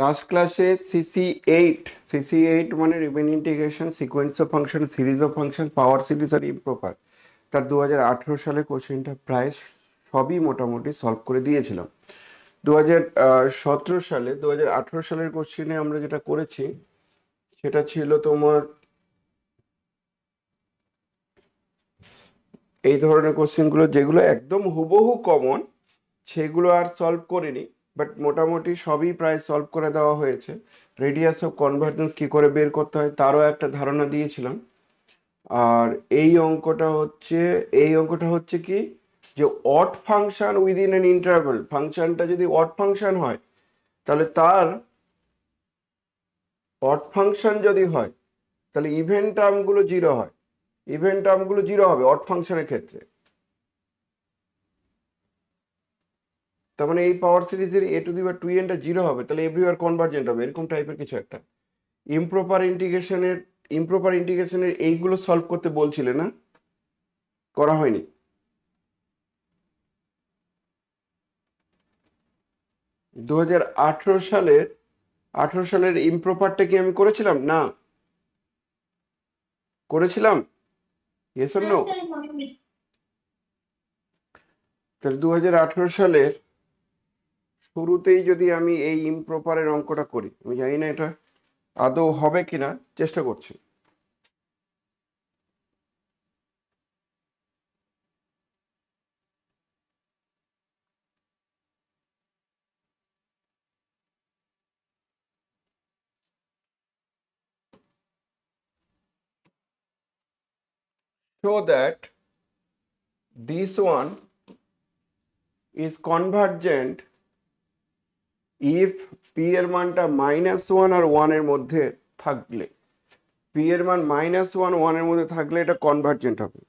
Last ক্লাসে CC eight মানে Riemann integration, sequence of function, series of function, power series আর improper, তার 2018 সালে কোশ্চেনটা প্রায় সবই মোটামুটি সলভ করে দিয়েছিলাম। 2018 সালের কোশ্চেনে আমরা যেটা করেছি সেটা ছিল তোমার এই ধরনের কোশ্চেনগুলো, যেগুলো একদম হুবহু কমন সেগুলো আর সলভ করিনি, বাট মোটামুটি সবই প্রায় সলভ করে দেওয়া হয়েছে। রেডিয়াস অফ কনভার্জেন্স কী করে বের করতে হয় তারও একটা ধারণা দিয়েছিলাম। আর এই অঙ্কটা হচ্ছে কি, যে odd function within an interval, ফাংশনটা যদি অড ফাংশন হয় তাহলে অড ফাংশন যদি হয় তাহলে ইভেন টার্মগুলো জিরো হয়, ইভেন টার্মগুলো জিরো হবে অড ফাংশনের ক্ষেত্রে। তার মানে এই পাওয়ার সিরিজের a two the power 2n টা জিরো হবে, তাহলে এভরিওয়ার কনভার্জেন্ট হবে, এরকম টাইপের কিছু একটা। ইমপ্রপার ইন্টিগ্রেশনের এইগুলো সলভ করতে বলছিলে না, করা হয়নি? 2018 সালের ইমপ্রপারটা কি আমি করেছিলাম? না, করেছিলাম? Yes or no? তাহলে 2018 সালের শুরুতেই যদি আমি এই ইমপ্রপারের অঙ্কটা করি, আমি জানি না এটা আদৌ হবে কিনা, চেষ্টা করছি। Show that this one is convergent if p এর মানটা -1 আর 1 এর মধ্যে থাকলে, p এর মান -1 1 এর মধ্যে থাকলে এটা কনভার্জেন্ট হবে।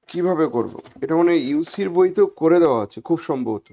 কিভাবে করব? এটা মানে ইউসির বইতেও করে দেওয়া আছে খুব সম্ভবত।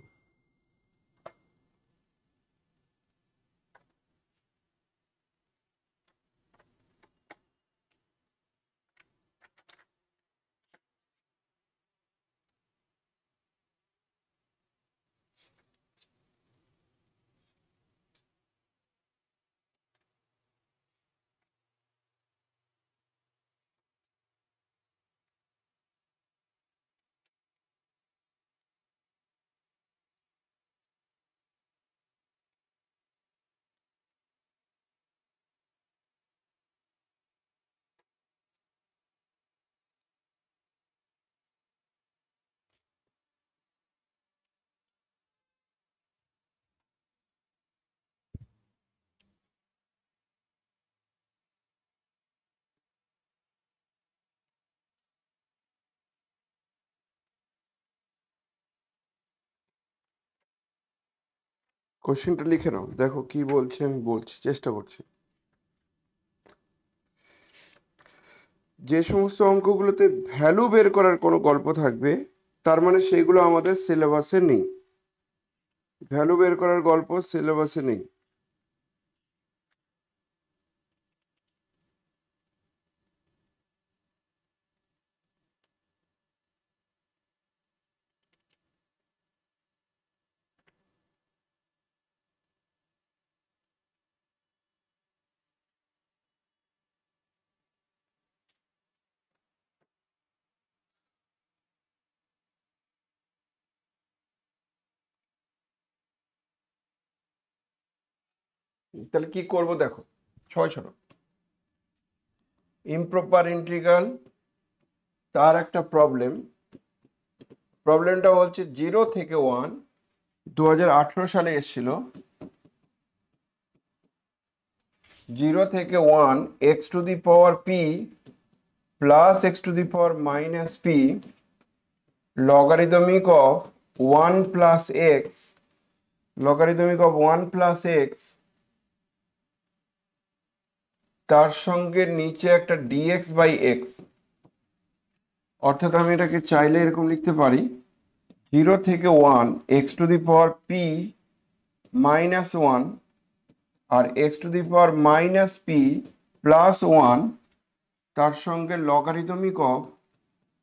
কোশ্চেনটা লিখে নাও, দেখো কি বলছে, আমি বলছি, চেষ্টা করছি। যে সমস্ত অঙ্কগুলোতে ভ্যালু বের করার কোনো গল্প থাকবে তার মানে সেইগুলো আমাদের সিলেবাসে নেই, ভ্যালু বের করার গল্প সিলেবাসে নেই। তাহলে কি করব দেখো, ছয় ছোট ইমপ্রপার ইন্টিগ্রাল, তার একটা প্রবলেমটা বলছে 0 থেকে 1, 2018 সালে এসেছিল, 0 থেকে 1 x⁻p plus x⁻−p logarithmic of 1 plus x, logarithmic of 1 plus x, তার সঙ্গে নিচে একটা ডিএক্স বাই এক্স। অর্থাৎ আমি এটাকে চাইলে এরকম লিখতে পারি, 0 থেকে 1 x⁻p -1 আর x⁻−p প্লাস 1, তার সঙ্গে logarithmic of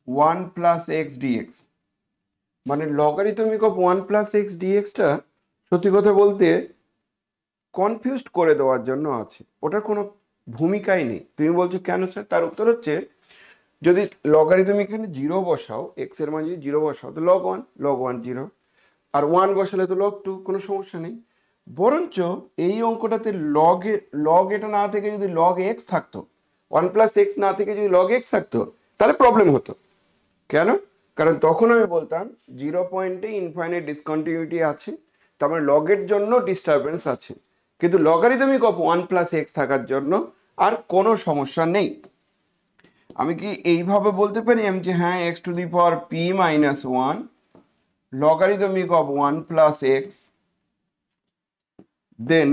one plus x dx, মানে logarithmic of one plus x ডিএক্সটা সত্যি কথা বলতে কনফিউজড করে দেওয়ার জন্য আছে, ওটার কোনো ভূমিকাই নেই। তুমি বলছো কেন স্যার, তার উত্তর হচ্ছে যদি লগারিদম এখানে জিরো বসাও, এক্স এর মান যদি জিরো বসাও তো লগ ওয়ান জিরো, আর ওয়ান বসালে তো লগ টু, কোনো সমস্যা নেই। বরঞ্চ এই অঙ্কটাতে লগ এটা না থেকে যদি লগ এক্স থাকতো, ওয়ান প্লাস এক্স না থেকে যদি লগ এক্স থাকতো তাহলে প্রবলেম হতো। কেন? কারণ তখন আমি বলতাম জিরো পয়েন্টে ইনফাইনাইট ডিসকন্টিনিউটি আছে, তার মানে লগের জন্য ডিস্টারবেন্স আছে, কিন্তু logarithmic of one plus x থাকার জন্য আর কোনো সমস্যা নেই। আমি কি এইভাবে বলতে পারি আমি যে হ্যাঁ x to the power p minus one logarithmic of one plus x then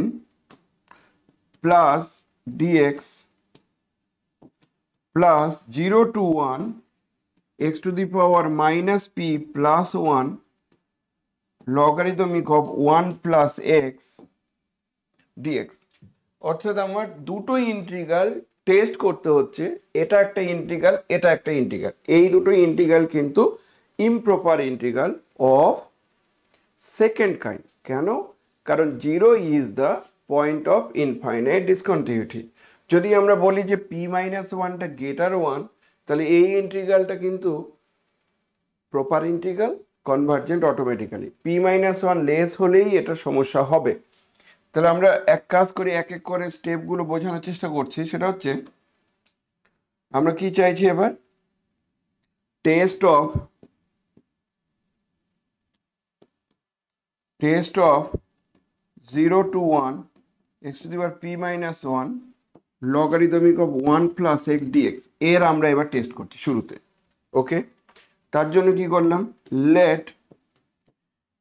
plus dx plus zero to one x to the power minus p plus one logarithmic of one plus x dx. অর্থাৎ আমার দুটো integral test করতে হচ্ছে, এটা একটা integral, এটা একটা integral. এই দুটো ইন্টিগ্রাল কিন্তু improper integral of second kind. কেন? কারণ zero is the point of infinite discontinuity. যদি আমরা বলি যে পি মাইনাস ওয়ানটা গ্রেটার ওয়ান, তাহলে এই ইন্টিগ্রালটা কিন্তু proper integral, convergent automatically. P minus one less হলেই এটা সমস্যা হবে। তাহলে আমরা এক কাজ করি, এক এক করে স্টেপগুলো বোঝানোর চেষ্টা করছি। সেটা হচ্ছে আমরা কি চাইছি এবার, test of 0 to 1 x to the power p minus 1 logarithmic of 1 plus x dx এর আমরা এবার টেস্ট করছি শুরুতে। ওকে, তার জন্য কি করলাম, লেট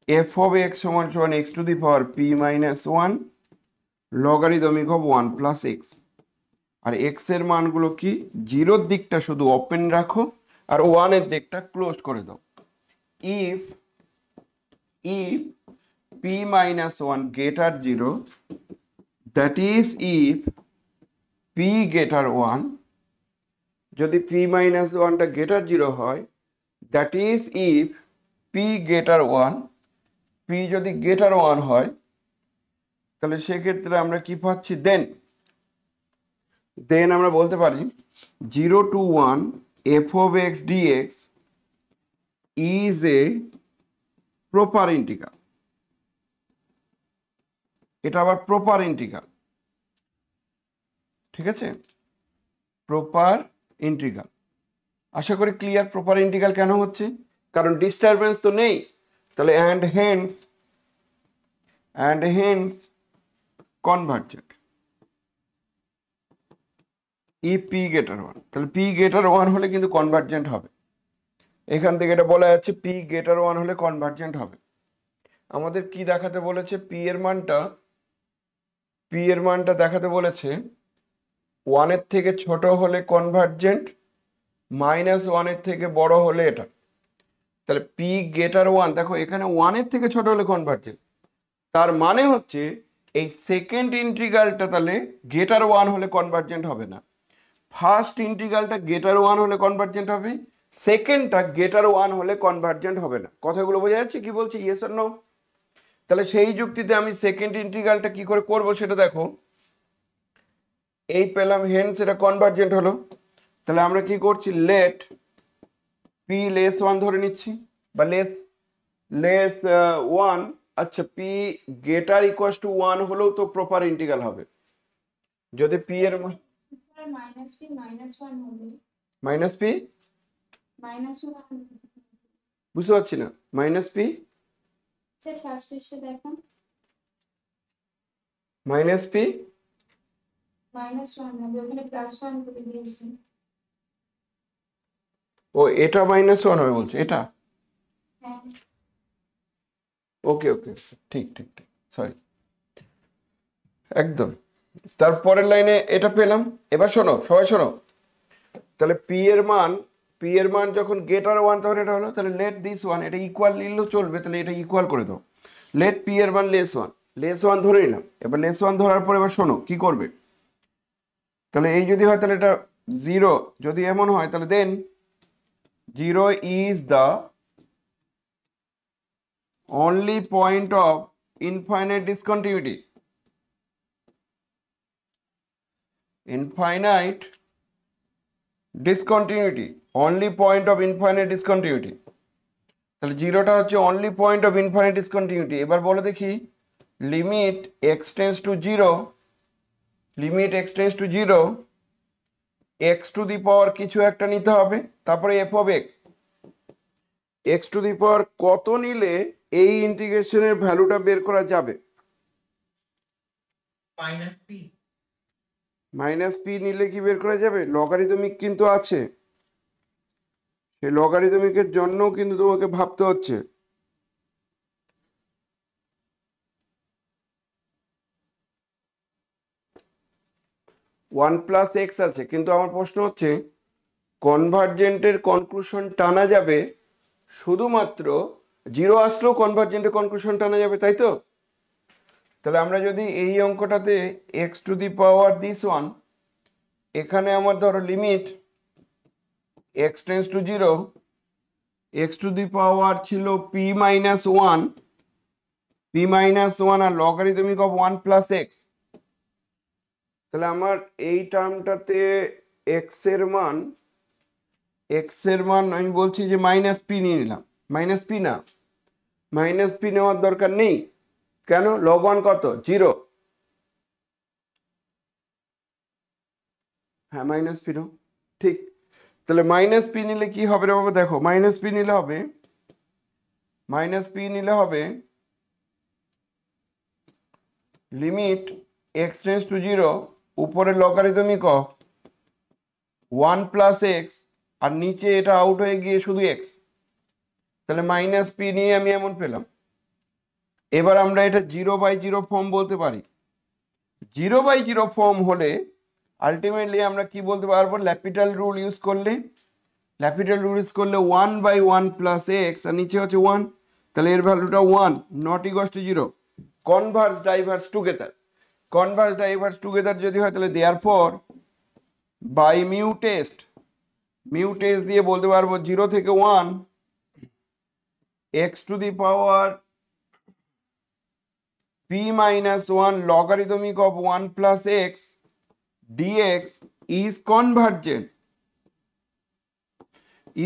এফ অফ এক্স সমান সমান x to the power p minus one logarithmic of one plus x. আর এক্স এর মানগুলো কি, জিরোর দিকটা শুধু ওপেন রাখো আর ওয়ানের দিকটা ক্লোজ করে দাও। If p minus 1 greater 0, that is if p greater 1, যদি p minus 1 টা greater 0 হয়, that is if p greater 1, p যদি greater 1 হয় তাহলে সেক্ষেত্রে আমরা কি পাচ্ছি, দেন আমরা বলতে পারি 0 to 1 f of x dx is a proper integral। এটা আবার প্রপার ইন্টিগ্রাল, ঠিক আছে, প্রপার ইন্টিগ্রাল। আশা করি ক্লিয়ার প্রপার ইন্টিগ্রাল কেন হচ্ছে, কারণ ডিস্টারবেন্স তো নেই। তাহলে and hence convergent E P greater one. তাহলে পি গ্রেটার ওয়ান হলে কিন্তু কনভার্জেন্ট হবে। এখান থেকে এটা বলা যাচ্ছে পি গ্রেটার ওয়ান হলে কনভার্জেন্ট হবে। আমাদের কি দেখাতে বলেছে, পি এর মানটা দেখাতে বলেছে ওয়ানের থেকে ছোট হলে কনভার্জেন্ট, মাইনাস ওয়ানের থেকে বড় হলে এটা। তাহলে পি গ্রেটার ওয়ান, দেখো এখানে ওয়ানের থেকে ছোট হলে কনভার্জেন্ট, তার মানে হচ্ছে এই সেকেন্ড ইন্টিগ্রালটা তাহলে গ্রেটার ওয়ান হলে কনভার্জেন্ট হবে না। ফার্স্ট ইন্টিগ্রালটা গ্রেটার ওয়ান হলে কনভার্জেন্ট হবে, সেকেন্ডটা গ্রেটার ওয়ান হলে কনভার্জেন্ট হবে না। কথাগুলো বোঝা যাচ্ছে কি বলছি, ইয়েস অর নো? তাহলে সেই যুক্তিতে আমি সেকেন্ড ইন্টিগ্রালটা কি করে করব সেটা দেখো, এই পেলাম, হেন্স এটা কনভার্জেন্ট হলো। তাহলে আমরা কি করছি, লেট পি লেস ওয়ান ধরে নিচ্ছি, বা লেস ওয়ান। আচ্ছা, P greater equal two one হলেও তো প্রপার ইন্টিগ্রাল হবে। যদি পি এর মাইনাস পি বুঝতে পারছি না, মাইনাস পি মাইনাস পি ও এটা মাইনাস ওয়ান হবে বলছে, এটা ওকে ঠিক সরি, একদম। তারপরের লাইনে এটা পেলাম। এবার শোনো, সবাই শোনো, তাহলে পি এর মান যখন গ্রেটার ওয়ান তখন এটা হলো, তাহলে লেট দিস ওয়ান, এটা ইকুয়াল নিলেও চলবে, তাহলে এটা ইকুয়াল করে দাও। লেট পি এর মান লেস ওয়ান ধরে নিলাম। এবার লেস ওয়ান ধরার পর এবার শোনো কি করবে, তাহলে এই যদি হয় তাহলে এটা জিরো, যদি এমন হয় তাহলে দেন 0 is the only point of infinite discontinuity. Infinite discontinuity, only point of infinite discontinuity. তাহলে জিরোটা হচ্ছে only point of infinite discontinuity. এবার বলো দেখি, limit x tends to zero, limit x tends to zero, x to the power কিছু একটা নিতে হবে, তারপরে f of x. X to the power কত নিলে এই ইন্টিগ্রেশনের ভ্যালুটা বের করা যাবে? মাইনাস পি নিলে কি বের করা যাবে? লগারিদমিক কিন্তু আছে, সেই লগারিদমিকের জন্য কিন্তু তোমাকে ভাবতে হচ্ছে। ওয়ান প্লাস এক্স আছে, কিন্তু আমার প্রশ্ন হচ্ছে কনভার্জেন্টের কনক্লুশন টানা যাবে শুধুমাত্র জিরো আসলেও কনভার্জেন্টের কনক্লুশন টানা যাবে, তাই তো? তাহলে আমরা যদি এই অঙ্কটাতে x to the power this one, এখানে আমার ধরো limit x tends to zero, x to the power ছিল p minus one, p minus one আর logarithmic of one plus x. তাহলে আমার এই টার্মটাতে এক্স এর মান আমি বলছি যে মাইনাস পি নিয়ে নিলাম। মাইনাস পি না, মাইনাস পি নেওয়ার দরকার নেই। কেন? লগ ওয়ান কত? জিরো। হ্যাঁ মাইনাস পি নাও, ঠিক। তাহলে মাইনাস পি নিলে কি হবে রে বাবা? দেখো মাইনাস পি নিলে হবে, মাইনাস পি নিলে হবে limit x tends to zero, উপরে logarithmic of one plus x, আর নিচে এটা আউট হয়ে গিয়ে শুধু এক্স। তাহলে মাইনাস পি নিয়ে আমি এমন পেলাম। এবার আমরা এটা জিরো বাই জিরো ফর্ম বলতে পারি। জিরো বাই জিরো ফর্ম হলে আলটিমেটলি আমরা কি বলতে পারবো? ল্যাপিটাল রুল ইউজ করলে, ল্যাপিটাল রুল ইউজ করলে one by one plus x, আর নিচে হচ্ছে ওয়ান, তাহলে এর ভ্যালুটা one, not equals to zero. Converse diverse together, converse diverse together যদি হয় তাহলে দেয়ারফর বাই মিউ টেস্ট দিয়ে বলতে পারবো জিরো থেকে one x to the power p minus one logarithmic of one plus x dx is convergent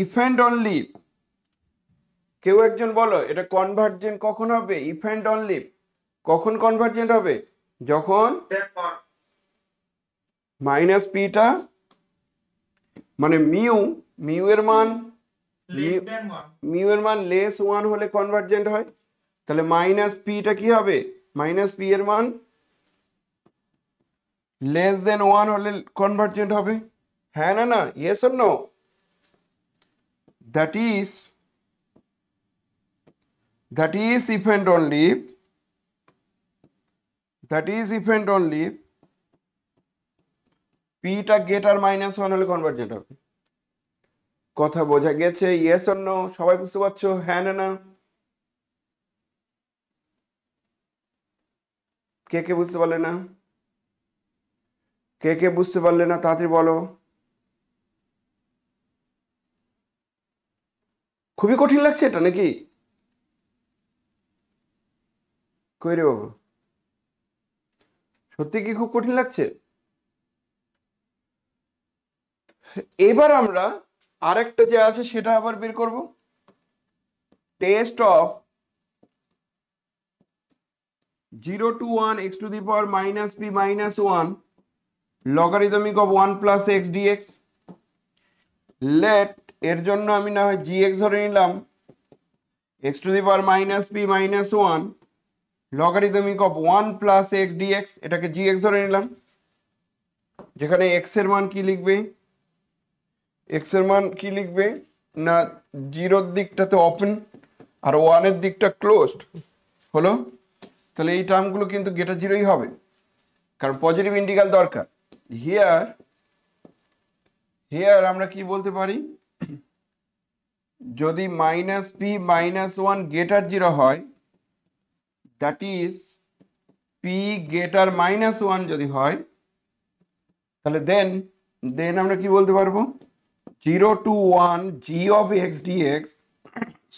if and only. কেউ একজন বলো এটা কনভার্জেন্ট কখন হবে? If and only. কখন কনভার্জেন্ট হবে? যখন মাইনাস পিটা মানে মিউ এর মান লেস ওয়ান হলে কনভার্জেন্ট হয়। তাহলে মাইনাস পিটা কি হবে? মাইনাস পি এর মান লেস দেন ওয়ান হলে কনভার্জেন্ট হবে। হ্যাঁ না না? Yes or no? that is if and only পিটা গেটার মাইনাস ওয়ান হলে কনভার্জেন্ট হবে। কথা বোঝা গেছে? Yes or no? সবাই বুঝতে পারছো? হ্যাঁ না না? কে কে বুঝতে পারলে না? কে কে বুঝতে পারলে না তাড়াতাড়ি বলো। খুবই কঠিন লাগছে এটা নাকি? কই রে বাবা, সত্যি কি খুব কঠিন লাগছে? এবার আমরা আরেকটা যে আছে সেটা আবার বের করব। Test of 0 to 1 x to the power minus p minus 1 logarithmic of 1 plus x dx। Late এর জন্য আমি না হয় gx ধরে নিলাম, x to the power minus p minus 1 logarithmic of 1 plus x dx, এটাকে gx ধরে নিলাম। যেখানে x এর মান কি লিখবে? x এর মান কি লিখবে না, জিরোর দিকটাতে ওপেন আর ওয়ানের দিকটা ক্লোজড হলো। তাহলে এই টার্মগুলো কিন্তু গেটার জিরোই হবে, কারণ পজিটিভ ইন্টিগ্রাল দরকার। হিয়ার আমরা কি বলতে পারি? যদি minus p minus one greater zero হয়, that is p greater minus one যদি হয়, তাহলে দেন আমরা কি বলতে পারবো? 0 to 1 g of x dx,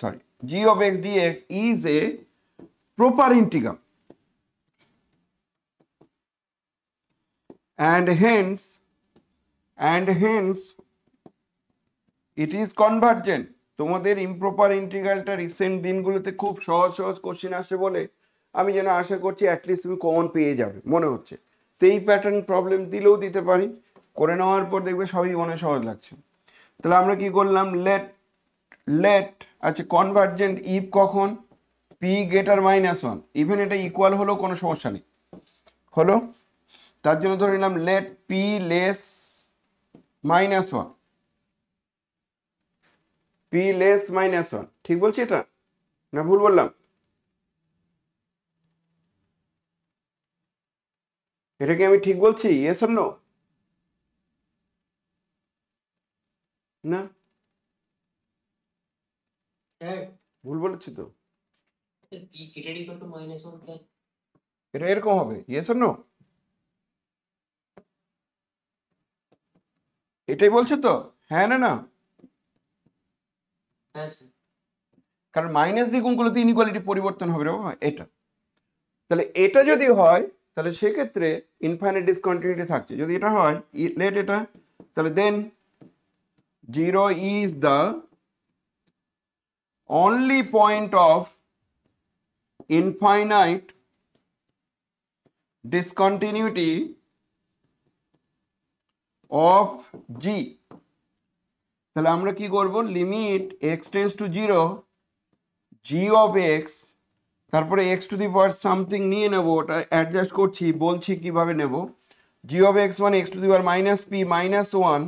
sorry, g of x dx is a proper integral, and hence it is convergent. তোমাদের improper ইন্টিগ্রালটা recent দিনগুলোতে খুব সহজ সহজ কোশ্চেন আসে বলে আমি যেন আশা করছি অ্যাটলিস্ট তুমি কমন পেয়ে যাবে মনে হচ্ছে। তো এই প্যাটার্ন প্রবলেম দিলেও দিতে পারি, করে নেওয়ার পর দেখবে সবই মনে সহজ লাগছে। তাহলে আমরা কি করলাম, লেট আচ্ছা কনভার্জেন্ট ইফ কখন, পি গ্রেটার -1, ইভেন এটা ইকুয়াল হলেও কোনো সমস্যা নেই, হলো। তার জন্য ধরে নিলাম let p less -1, p less -1, ঠিক বলছি এটা না ভুল বললাম? এটা কি আমি ঠিক বলছি? Yes or no? না ভুল বলেছি তো? এটা এরকম হবে, ইয়েস অর নো? এটাই বলছো তো? হ্যাঁ না না? কারণ মাইনাস দিয়ে গুণ করলে তো ইনইকুয়ালিটি পরিবর্তন হবে রে বাবা, এটা। তাহলে এটা যদি হয় তাহলে সেক্ষেত্রে ইনফাইনাইট ডিসকন্টিনিউটি থাকছে। যদি এটা হয় লেট এটা, তাহলে দেন 0 is the only point of infinite discontinuity of g। তাহলে আমরা কি করব, limit x tends to 0 g of x, তারপরে x to the power something নিয়ে নেব, ওটা অ্যাডজাস্ট করছি, বলছি কিভাবে নেব। g of x মানে x to the power -p -1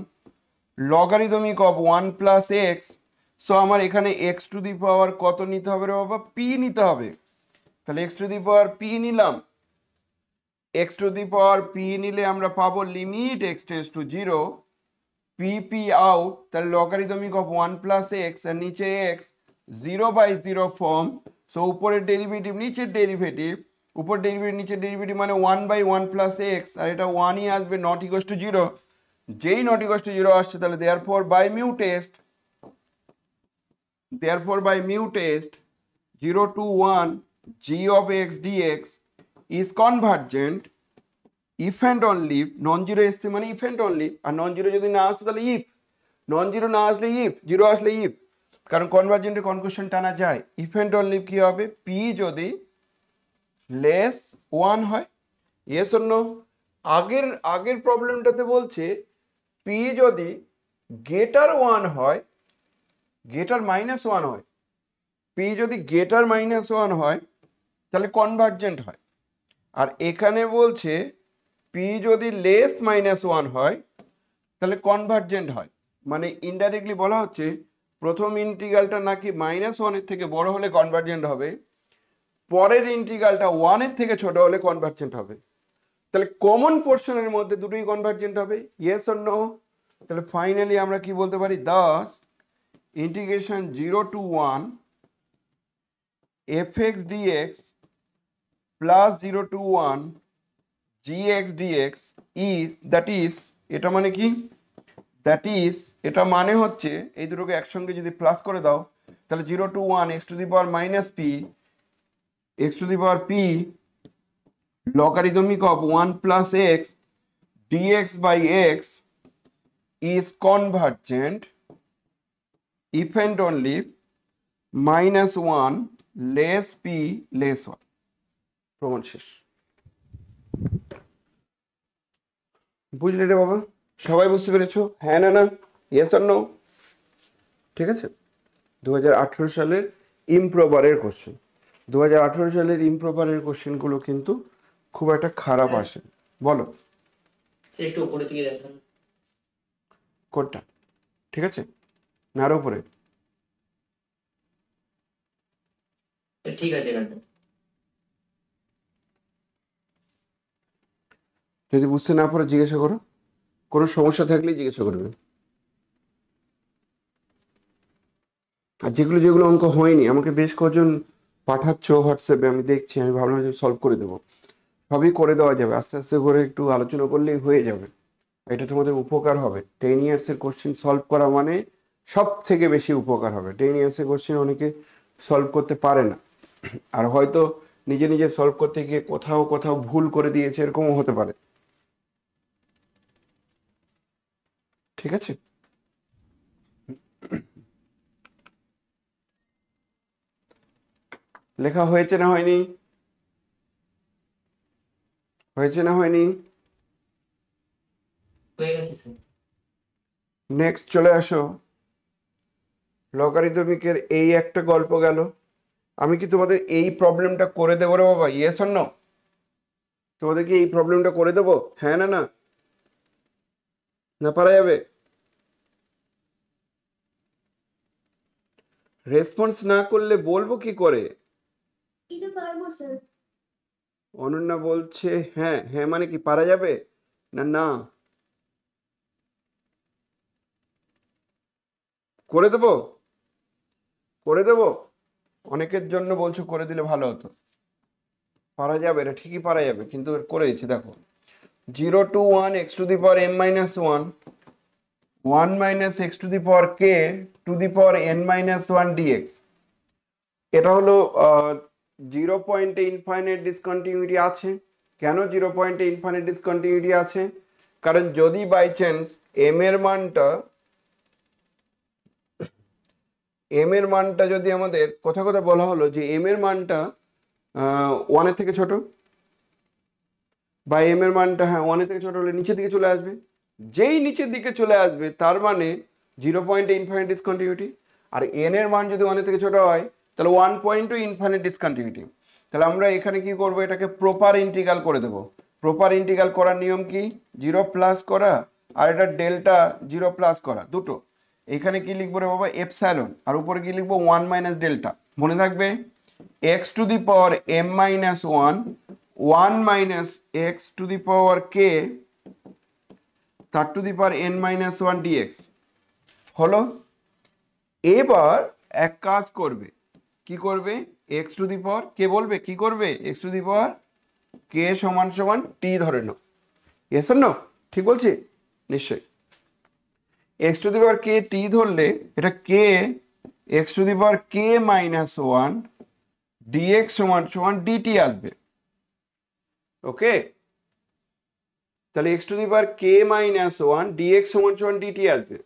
logarithmic of 1 plus x। So আমার এখানে x টু দি পাওয়ার কত নিতে হবে রে বাবা, p নিতে হবে। তাহলে x to the power p নিলাম, x to the power p নিলে আমরা পাবো limit x tends to 0 p out, তাহলে লগারিদমিক অফ 1 প্লাস x আর নিচে x 0/0 ফর্ম। সো উপরের ডেরিভেটিভ নিচের ডেরিভেটিভ, উপর ডেরিভেটিভ নিচের ডেরিভেটিভ মানে 1/1 প্লাস x, আর এটা 1ই আসবে, নট ইকুয়ালস টু 0। যেই নট ইকুয়ালস টু 0 আসছে তাহলে therefore by mu test 0 to 1 g of x dx is convergent if and only non zero এসছে মানে if and only, আর নন জিরো যদি না আসে তাহলে if, নন জিরো না আসলে if, জিরো আসলে if, কারণ কনভার্জেন্টে কনক্লুশন টানা যায়। if and only কি হবে, p যদি লেস 1 হয়, ইয়েস অর নো? আগের প্রবলেমটাতে বলছে p যদি গ্রেটার 1 হয়, গ্রেটার -1 হয়, p যদি গ্রেটার -1 হয় তাহলে কনভার্জেন্ট হয়। আর এখানে বলছে p যদি লেস -1 হয় তাহলে কনভার্জেন্ট হয়। মানে ইনডাইরেক্টলি বলা হচ্ছে প্রথম ইন্টিগ্রালটা নাকি -1 এর থেকে বড় হলে কনভার্জেন্ট হবে, পরের ইন্টিগ্রালটা 1 এর থেকে ছোট হলে কনভার্জেন্ট হবে। তাহলে কমন পোর্শনের মধ্যে দুটোই কনভার্জেন্ট হবে, ইয়েস অর নো? তাহলে ফাইনালি আমরা কি বলতে পারি, 10 integration 0 to 1 fx dx plus 0 to 1 gx dx is, that is, এটা মানে কি, দ্যাট ইজ এটা মানে হচ্ছে এই দুটোকে একসঙ্গে যদি প্লাস করে দাও তাহলে 0 to 1 x to the power -p x to the power p logarithmic of 1 plus x dx by x is convergent if and only -1 less p less 1। প্রমাণ শেষ। বুঝলে রে বাবা? সবাই বুঝতে পেরেছো? হ্যাঁ না না? Yes or no? ঠিক আছে। 2018 সালের ইমপ্রপারের কোশ্চেন, 2018 সালের ইমপ্রপারের কোশ্চেনগুলো কিন্তু খুব একটা খারাপ আসে। বলো একটু উপরে দিকে দেখান কোডটা, ঠিক আছে না? আরো উপরে? ঠিক আছে। যদি বুঝতে না পারো জিজ্ঞাসা করো, কোনো সমস্যা থাকলেই জিজ্ঞাসা করবে। আর যেগুলো যেগুলো অঙ্ক হয়নি আমাকে বেশ কজন পাঠাচ্ছ হোয়াটসঅ্যাপে, আমি দেখছি, আমি ভাবলাম যে সলভ করে দেবো। সবই করে দেওয়া যাবে, আস্তে আস্তে করে একটু আলোচনা করলেই হয়ে যাবে। এটা তোমাদের উপকার হবে। 10 ইয়ার্সের কোশ্চেন সলভ করা মানে সব থেকে বেশি উপকার হবে। 10 ইয়ার্সের কোশ্চেন অনেকে সলভ করতে পারে না, আর হয়তো নিজে নিজে সলভ করতে গিয়ে কোথাও কোথাও ভুল করে দিয়েছে, এরকমও হতে পারে। ঠিক আছে, লেখা হয়েছে না হয়নি? হয়েছে না হয়নি? হয়ে গেছে স্যার। নেক্সট চলে আসো, লগারিদমিকের এই একটা গল্প গেল। আমি কি তোমাদের এই প্রবলেমটা করে দেবো রে বাবা? Yes or no? তোমাদের কি এই প্রবলেমটা করে দেবো? হ্যাঁ না না? না পারা যাবে? রেসপন্স না করলে বলবো কি করে? এটা পারবো স্যার। অনন্যা বলছে হ্যাঁ। হ্যাঁ মানে কি পারা যাবে না? না করে দেবো? করে দেবো? অনেকের জন্য বলছো করে দিলে ভালো হতো। পারা যাবে, এটা ঠিকই পারা যাবে, কিন্তু করে দিচ্ছি দেখো। 0 to 1 x to the power m minus 1, 1 minus x to the power k to the power n minus 1 dx। এটা হলো 0 পয়েন্টে ইনফাইনাইট ডিসকন্টিনিউটি আছে। কেন 0 পয়েন্টে ইনফাইনাইট ডিসকন্টিনিউটি আছে? কারণ যদি বাই চান্স m এর মানটা যদি আমাদের কোথাও কোথাও বলা হলো যে m এর মানটা 1 এর থেকে ছোট, বা m এর মানটা হ্যাঁ 1 এর থেকে ছোট হলে নিচের দিকে চলে আসবে। যেই নিচের দিকে চলে আসবে তার মানে 0 পয়েন্টে ইনফাইনাইট ডিসকন্টিনিউটি। আর n এর মান যদি 1 এর থেকে ছোট হয় তাহলে 1 পয়েন্ট টু ইনফাইনাইট ডিসকন্টিনিউটি। তাহলে আমরা এখানে কি করব, এটাকে প্রপার ইন্টিগ্রাল করে দেব। প্রপার ইন্টিগ্রাল করার নিয়ম কি? 0 প্লাস করা আর এটা ডেল্টা 0 প্লাস করা, দুটো। এখানে কি লিখবো রে বাবা? এপসাইলন, আর উপরে কি লিখবো? 1 মাইনাস ডেল্টা। মনে থাকবে x to the power m minus 1, 1 minus x to the power k তার to the power n minus 1 dx হলো। এবার এক কাজ করবে, কি করবে? x টু দি পাওয়ার কে বলবে, কি করবে? x to the power k সমান সমান t ধরে নাও। Yes or no? ঠিক বলছি নিশ্চয়ই। x to the power k t ধরলে এটা k x to the power k minus 1 dx সমান সমান dt আসবে। ওকে, তাহলে x to the power k minus 1 dx সমান সমান dt আসবে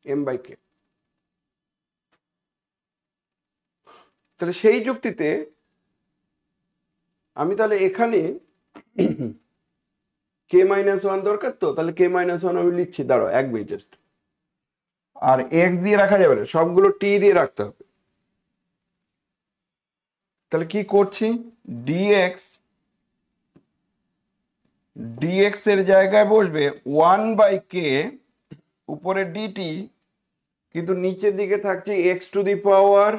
m বাই k। তাহলে সেই যুক্তিতে আমি তাহলে এখানে k মাইনাস 1 দরকার, তো তাহলে k মাইনাস 1 আমি লিখছি, দাঁড়াও 1 মিনিট জাস্ট। আর x দিয়ে রাখা যাবে না, সবগুলো t দিয়ে রাখতে হবে। তাহলে কি করছি? dx এর জায়গায় বসবে 1 বাই k উপরে dt, কিন্তু নিচের দিকে থাকছে x to the power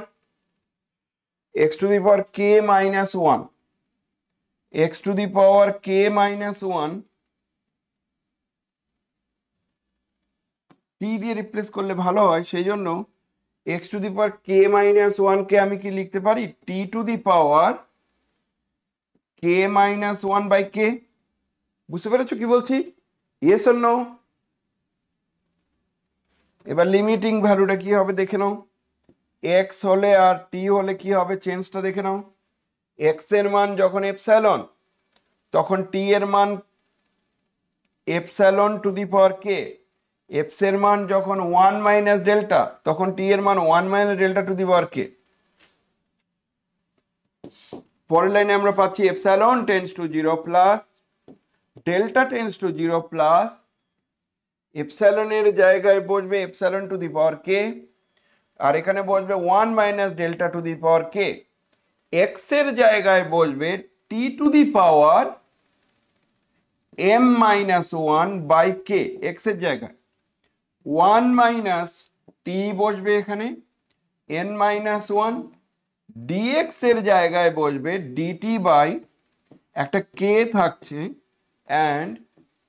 k minus 1, x to the power k minus 1 t দিয়ে রিপ্লেস করলে ভালো হয়, সেই জন্য x to the power k minus 1 কে আমি কি লিখতে পারি? t to the power k minus 1 by k। বুঝতে পেরেছো কি বলছি? Yes or no? এবার লিমিটিং ভ্যালুটা কি হবে দেখে নাও। x হলে আর t হলে কি হবে, চেঞ্জটা দেখে নাও। x এর মান যখন এপসাইলন, তখন t এর মান epsilon to the power k। Apps এর মান যখন 1 মাইনাস ডেল্টা, তখন t এর মান 1 minus delta to the power k। পরের লাইনে আমরা পাচ্ছি epsilon tends to 0 plus delta tends to 0 plus, এপসাইলনের জায়গায় বসবে epsilon to the power k, আর এখানে বসবে 1 minus delta to the power k। x এর জায়গায় বসবে t to the power m minus 1 by k। x এর জায়গায় 1 মাইনাস t বসবে এখানে, n মাইনাস 1। dx এর জায়গায় বসবে dt বাই একটা k থাকছে and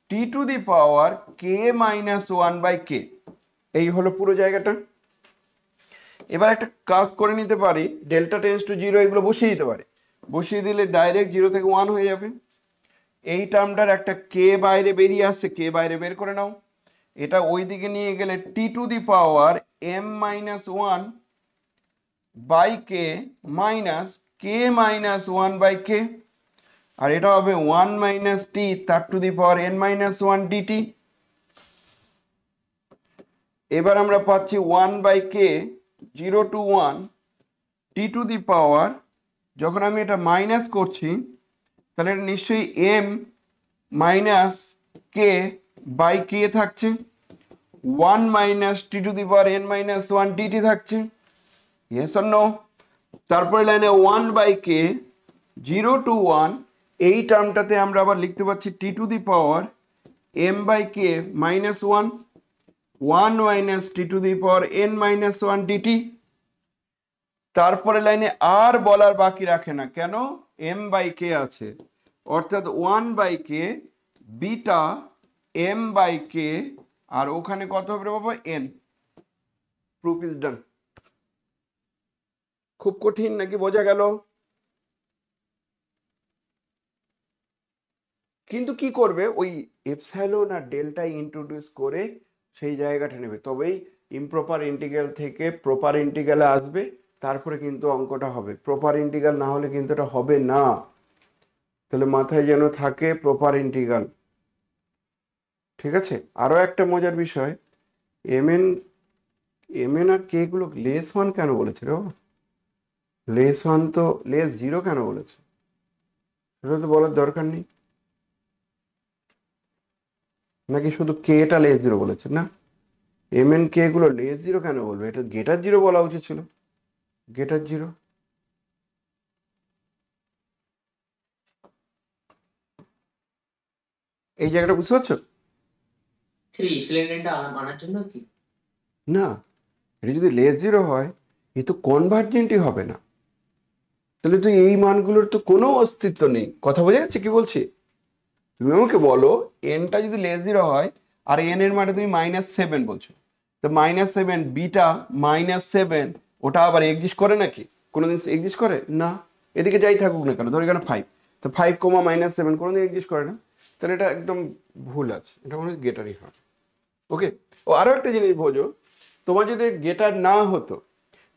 t to the power k minus 1 by k। এই হলো পুরো জায়গাটা। এবার একটা কাজ করে নিতে পারি, ডেল্টা টেন্ডস টু 0 এগুলো বসিয়ে দিতে পারি। বসিয়ে দিলে ডাইরেক্ট 0 থেকে 1 হয়ে যাবে। এই টার্মটার একটা কে বাইরে বেরিয়ে আসছে, কে বাইরে বের করে নাও। এটা ওই দিকে নিয়ে গেলে t to the power m minus one by k minus k minus one by k, আর এটা হবে ওয়ান মাইনাস টি তার to the power n minus one dt. এবার আমরা পাচ্ছি one by k zero to one t to the power, যখন আমি এটা মাইনাস করছি তাহলে এটা নিশ্চয়ই m minus k by k থাকছে, one minus t to the power n minus one DT থাকছে, ইয়েস অর নো। তারপরে লাইনে one by k zero to one, এই টার্মটাতে আমরা আবার লিখতে পাচ্ছি t to the power m by k minus one, one minus t to the power n minus one dt. তারপরে লাইনে আর বলার বাকি রাখে না, কেন? এম বাই কে আছে, অর্থাৎ one by k beta m by k, আর ওখানে কত হবে বাবা? এন। Proof is done. খুব কঠিন নাকি বোঝা গেল? কিন্তু কি করবে, ওই এপসাইলন আর ডেল্টাই ইন্ট্রোডিউস করে সেই জায়গাটা নেবে, তবেই ইমপ্রপার ইন্টিগ্রাল থেকে প্রপার ইন্টিগ্রালে আসবে, তারপরে কিন্তু অঙ্কটা হবে। প্রপার ইন্টিগ্রাল না হলে কিন্তু এটা হবে না। তাহলে মাথায় যেন থাকে প্রপার ইন্টিগ্রাল, ঠিক আছে? আরো একটা মজার বিষয়, এম এন আর কে গুলো লেস ওয়ান কেন বলেছে রে বাবা? লেস ওয়ান তো লেস জিরো কেন বলেছে? সেটা তো বলার দরকার নেই, নাকি শুধু কেটা লেস জিরো বলেছে? না, এম এন কে গুলো লেস জিরো কেন বলবে? এটা গেটার জিরো বলা উচিত ছিল, গেটার জিরো। এই জায়গাটা বুঝতে পারছো? ইসিলেন্টটা আনার জন্য কি? না, এটা যদি লেস জিরো হয় এ তো কনভার্জেন্টই হবে না, তাহলে তো এই মানগুলোর তো কোনো অস্তিত্ব নেই। কথা বোঝা যাচ্ছে কি বলছি? তুমি আমাকে বলো এনটা যদি লেস জিরো হয় আর এন এর মানে তুমি মাইনাস সেভেন বলছো, তো minus seven beta minus seven ওটা আবার এক্সিস্ট করে নাকি? কোনোদিন এক্সিস্ট করে না। এদিকে যাই থাকুক না কেন, ধরো এখানে ফাইভ, তো ফাইভ কমা মাইনাস সেভেন কোনোদিন এক্সিস্ট করে না, তাহলে এটা একদম ভুল আছে, এটা মনে হয় গেটারই হয়। ওকে। ও আরো একটা জিনিস বোঝো, তোমার যদি গেটার না হতো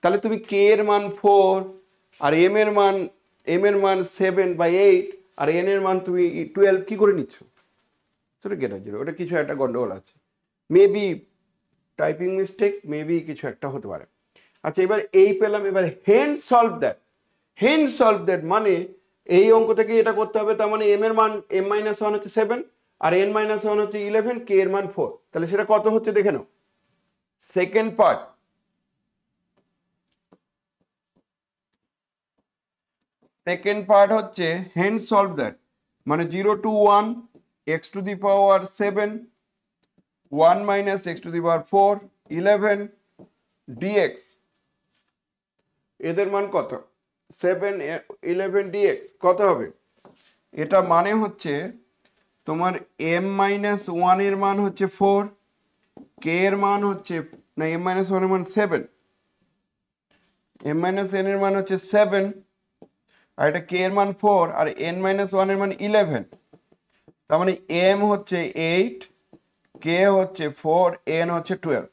তাহলে তুমি কে এর মান ফোর আর এম এর মান সেভেন বাই এইট আর এন এর মান তুমি 12 কি করে নিচ্ছ? সেটা গেটার জিরো। ওটা কিছু একটা গন্ডগোল আছে, মেবি টাইপিং মিস্টেক, মেবি কিছু একটা হতে পারে। আচ্ছা, এবার এই পেলাম, এবার হেন সলভ দ্যাট। হেন সলভ দ্যাট মানে এই অঙ্ক থেকে এটা করতে হবে, তার মানে এম এর মান এম মাইনাস ওয়ান হচ্ছে সেভেন আর এন মাইনাস ওয়ান হচ্ছে 11, কে এর মান 4, তাহলে সেটা কত হচ্ছে দেখে নাও। সেকেন্ড পার্ট, সেকেন্ড পার্ট হচ্ছে হেন সলভ দ্যাট, মানে 0 to 1 x to the power 7 1 minus x to the power 4 11 dx, এদের মান কত? 7 11 dx কত হবে? এটা মানে হচ্ছে তোমার m মাইনাস ওয়ান এর মান হচ্ছে 4, কে এর মান হচ্ছে না m মাইনাস ওয়ান এর মান 7, m মাইনাস n এর মান হচ্ছে 7, আর এটা কে এর মান 4 আর n মাইনাস ওয়ান এর মান 11, তার মানে m হচ্ছে 8, কে হচ্ছে 4, n হচ্ছে 12।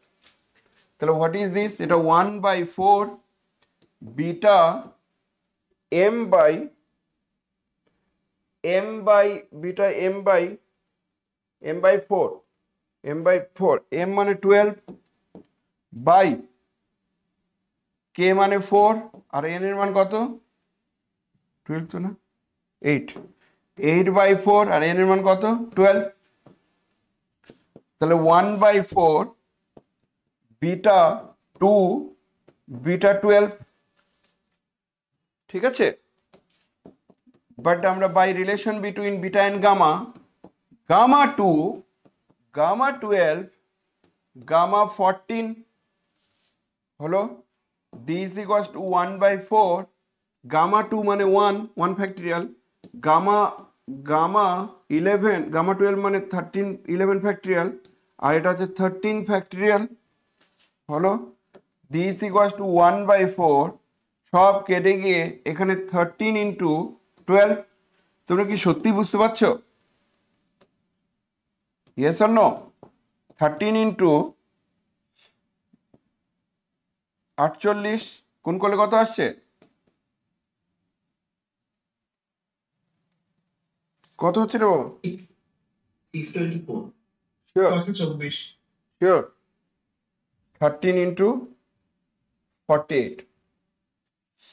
তাহলে হোয়াট ইজ দিস? এটা 1/4 beta m by beta m by 4, m মানে 12 বাই k মানে 4 আর n এর মান কত? 12 তো না, 8/4 আর n এর মান কত? 12। তাহলে 1/4 বিটা 2 বিটা 12, ঠিক আছে? বাট আমরা by relation between beta and gamma, gamma 2 gamma 12 gamma 14 হলো দিস ইকুয়ালস টু 1/4 গামা 2 মানে 1 ফ্যাক্টরিয়াল, গামা 11 গামা 12 মানে 13 11 ফ্যাক্টরিয়াল, আর এটা হচ্ছে 13 ফ্যাক্টরিয়াল হলো দিস ইকুয়ালস টু 1/4, সব কেটে গিয়ে এখানে 13 ইন্টু 12। তোমরা কি সত্যি বুঝতে পারছো? Yes or no? 13 ইন্টু 48 কোন করলে কত আসছে? কত হচ্ছে রে বাবা? 624 শিওর? 524 শিওর? 13 ইন্টু 48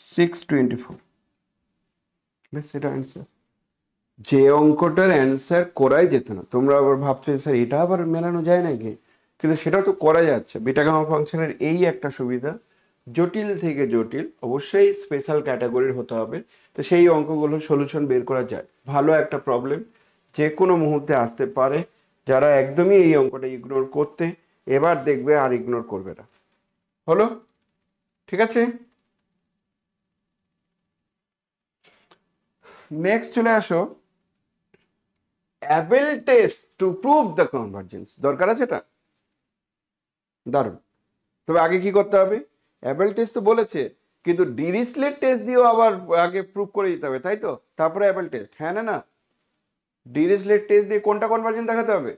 624, বেশ সেটা অ্যান্সার। যে অঙ্কটার অ্যান্সার করাই যেত না, তোমরা আবার ভাবছো স্যার এটা আবার মেলানো যায় নাকি, কিন্তু সেটা তো করা যাচ্ছে। বিটা গামা ফাংশনের এই একটা সুবিধা, জটিল থেকে জটিল অবশ্যই স্পেশাল ক্যাটাগরির হতে হবে, তো সেই অঙ্কগুলো সলিউশন বের করা যায়। ভালো একটা প্রবলেম, যে কোনো মুহূর্তে আসতে পারে। যারা একদমই এই অঙ্কটা ইগনোর করতে, এবার দেখবে আর ইগনোর করবে না। হলো? ঠিক আছে, নেক্সট চলে আসো। Abel test to prove the convergence, দরকার আছে এটা? দারুণ। তবে আগে কি করতে হবে? অ্যাবেল টেস্ট তো বলেছে, কিন্তু ডিরিচলেট টেস্ট দিয়েও আবার আগে প্রুভ করে দিতে হবে, তাই তো? তারপরে অ্যাবেল টেস্ট, হ্যাঁ না না? ডিরিচলেট টেস্ট দিয়ে কোনটা কনভার্জেন্স দেখাতে হবে?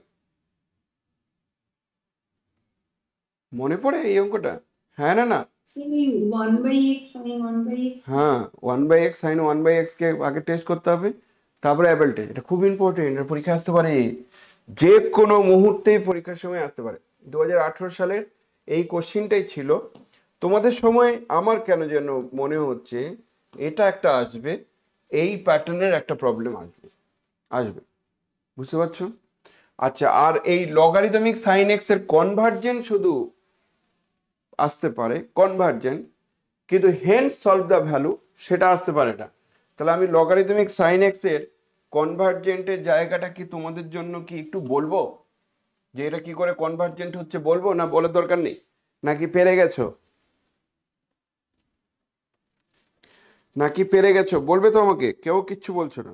মনে পড়ে এই অঙ্কটা? হ্যাঁ না না? 1/x sin 1/x হ্যাঁ, 1/x sin 1/x কে আগে টেস্ট করতে হবে, তারপরে অ্যাবেল টেস্ট। এটা খুব ইম্পর্টেন্ট, এটা পরীক্ষা আসতে পারে, যে কোনো মুহূর্তেই পরীক্ষার সময় আসতে পারে। 2018 সালের এই কোশ্চিনটাই ছিল। তোমাদের সময় আমার কেন যেন মনে হচ্ছে এটা একটা আসবে, এই প্যাটার্নের একটা প্রবলেম আসবে, আসবে, বুঝতে পারছো? আচ্ছা, আর এই লগারিদমিক সাইন এক্স এর কনভার্জেন্ট শুধু আসতে পারে, কনভার্জেন্ট, কিন্তু হেন্স সলভ দ্য ভ্যালু সেটা আসতে পারে না। তাহলে আমি লগারিদমিক সাইন এক্স এর কনভার্জেন্টের জায়গাটা কি তোমাদের জন্য কি একটু বলবো, যে এটা কি করে কনভার্জেন্ট হচ্ছে, বলবো না বলার দরকার নেই? নাকি পেরে গেছো? নাকি পেরে গেছো? বলবে তো আমাকে, কেউ কিচ্ছু বলছো না।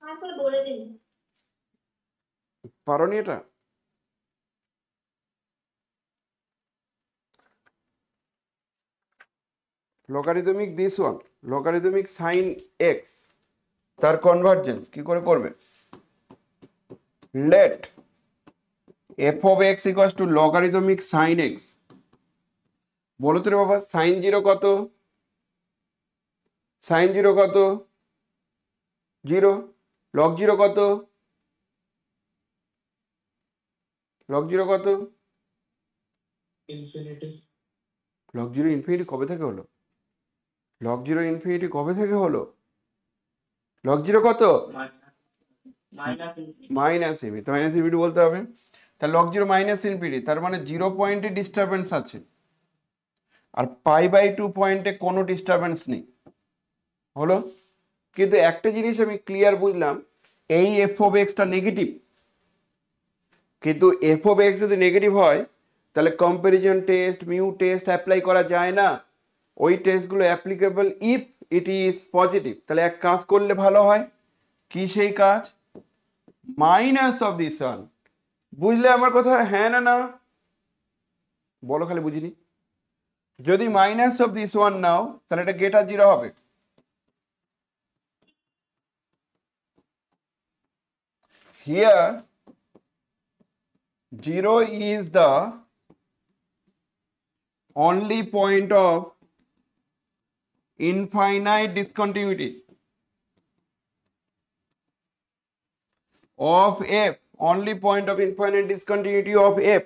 তারপর বলে দিন। পারোনি এটা? Logarithmic this one, logarithmic sine x, তার কনভার্জেন্স কি করে করবে? Let f of x equals to logarithmic sine x. বলো তো রে বাবা, সাইন জিরো কত? সাইন জিরো কত? জিরো। লগ জিরো কত? লগ জিরো কত? ইনফিনিটি লগ জিরো ইনফিনিটি কবে থেকে হলো? লগ জিরো ইনফিনিটি কবে থেকে হলো? লগ জিরো কত? মাইনাস মাইনাস ইনফিনিটি, তো মাইনাস ইনফিনিটি বলতে হবে। তাহলে লগ জিরো মাইনাস ইনফিনিটি, তার মানে 0 পয়েন্টে ডিস্টারবেন্স আছে, আর π/2 পয়েন্টে কোনো ডিস্টারবেন্স নেই। হলো? কিন্তু একটা জিনিস আমি ক্লিয়ার বুঝলাম, এই এফ অফ এক্সটা নেগেটিভ, কিন্তু এফ অফ এক্স যদি নেগেটিভ হয় তাহলে comparison test, mu test apply করা যায় না। ওই টেস্টগুলো applicable if it is positive. তাহলে এক কাজ করলে ভালো হয়, কি সেই কাজ? Minus of this one. বুঝলে আমার কথা, হ্যাঁ না না? বলো খালি বুঝিনি। যদি মাইনাস অফ দিস ওয়ান নাও তাহলে এটা গেটার জিরো হবে। Here 0 is the only point of infinite discontinuity of f, only point of infinite discontinuity of f.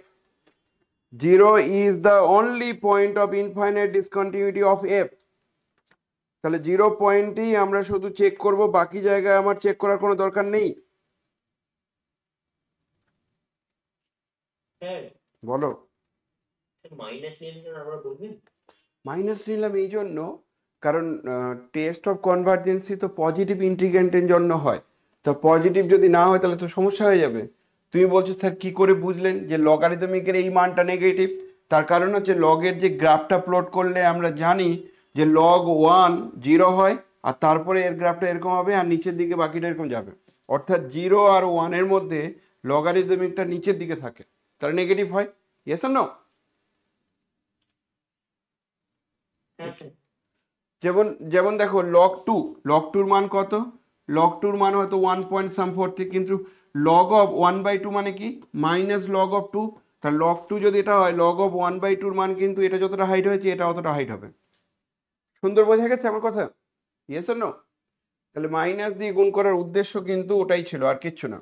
0 is the only point of infinite discontinuity of f. তাহলে 0 পয়েন্টই আমরা শুধু check করব, বাকি জায়গায় আমার চেক করার কোনো দরকার নেই। স্যার বলো। মাইনাস নিয়ে আবার বলবেন? মাইনাস নিলাম এই জন্য, কারণ টেস্ট অফ কনভার্জেন্সি তো পজিটিভ ইন্টিগ্রেন্টের জন্য হয়, তো পজিটিভ যদি না হয় তাহলে তো সমস্যা হয়ে যাবে। তুমি বলছো স্যার কি করে বুঝলেন যে লগারিদমিকের এই মানটা নেগেটিভ? তার কারণ হচ্ছে লগের যে গ্রাফটা প্লট করলে আমরা জানি যে লগ 1 0 হয়, আর তারপরে এর গ্রাফটা এরকম হবে, আর নিচের দিকে বাকিটা এরকম যাবে। অর্থাৎ 0 আর 1 এর মধ্যে লগারিদমিকটা নিচের দিকে থাকে, তাহলে নেগেটিভ হয়। Yes or no? হ্যাঁ স্যার। যেমন যেমন দেখো লগ 2, লগ 2 মান কত? লগ 2 মান হয়তো 1 পয়েন্ট সাম 40, কিন্তু লগ অফ 1/2 মানে কি মাইনাস লগ অফ 2, তাহলে লগ 2 যদি এটা হয় লগ অফ 1/2 মান কিন্তু এটা যতটা হাইট হয়েছে এটা অতটা হাইট হবে। সুন্দর বোঝা গেছে আমার কথা? Yes or no? তাহলে মাইনাস দিয়ে গুণ করার উদ্দেশ্য কিন্তু ওটাই ছিল, আর কিচ্ছু না।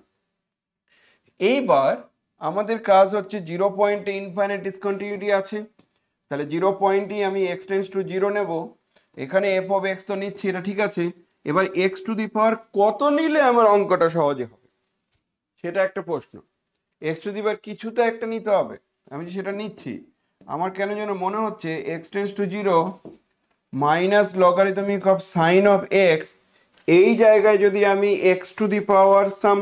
এইবার আমাদের কাজ হচ্ছে 0 পয়েন্টে ইনফাইনাইট ডিসকন্টিনিউটি আছে, তাহলে 0 পয়েন্টেই আমি x টেন্ডস টু 0 নেব। এখানে f অফ x তো নিচ্ছি, এটা ঠিক আছে। এবার x টু দি পাওয়ার কত নিলে আমার অঙ্কটা সহজে হবে সেটা একটা প্রশ্ন। x টু দি পাওয়ার কিছু তো একটা নিতে হবে, আমি সেটা নিচ্ছি। আমার কেন যেন মনে হচ্ছে x tends to 0 minus logarithmic of sign of x, এই জায়গায় যদি আমি x টু দি পাওয়ার সাম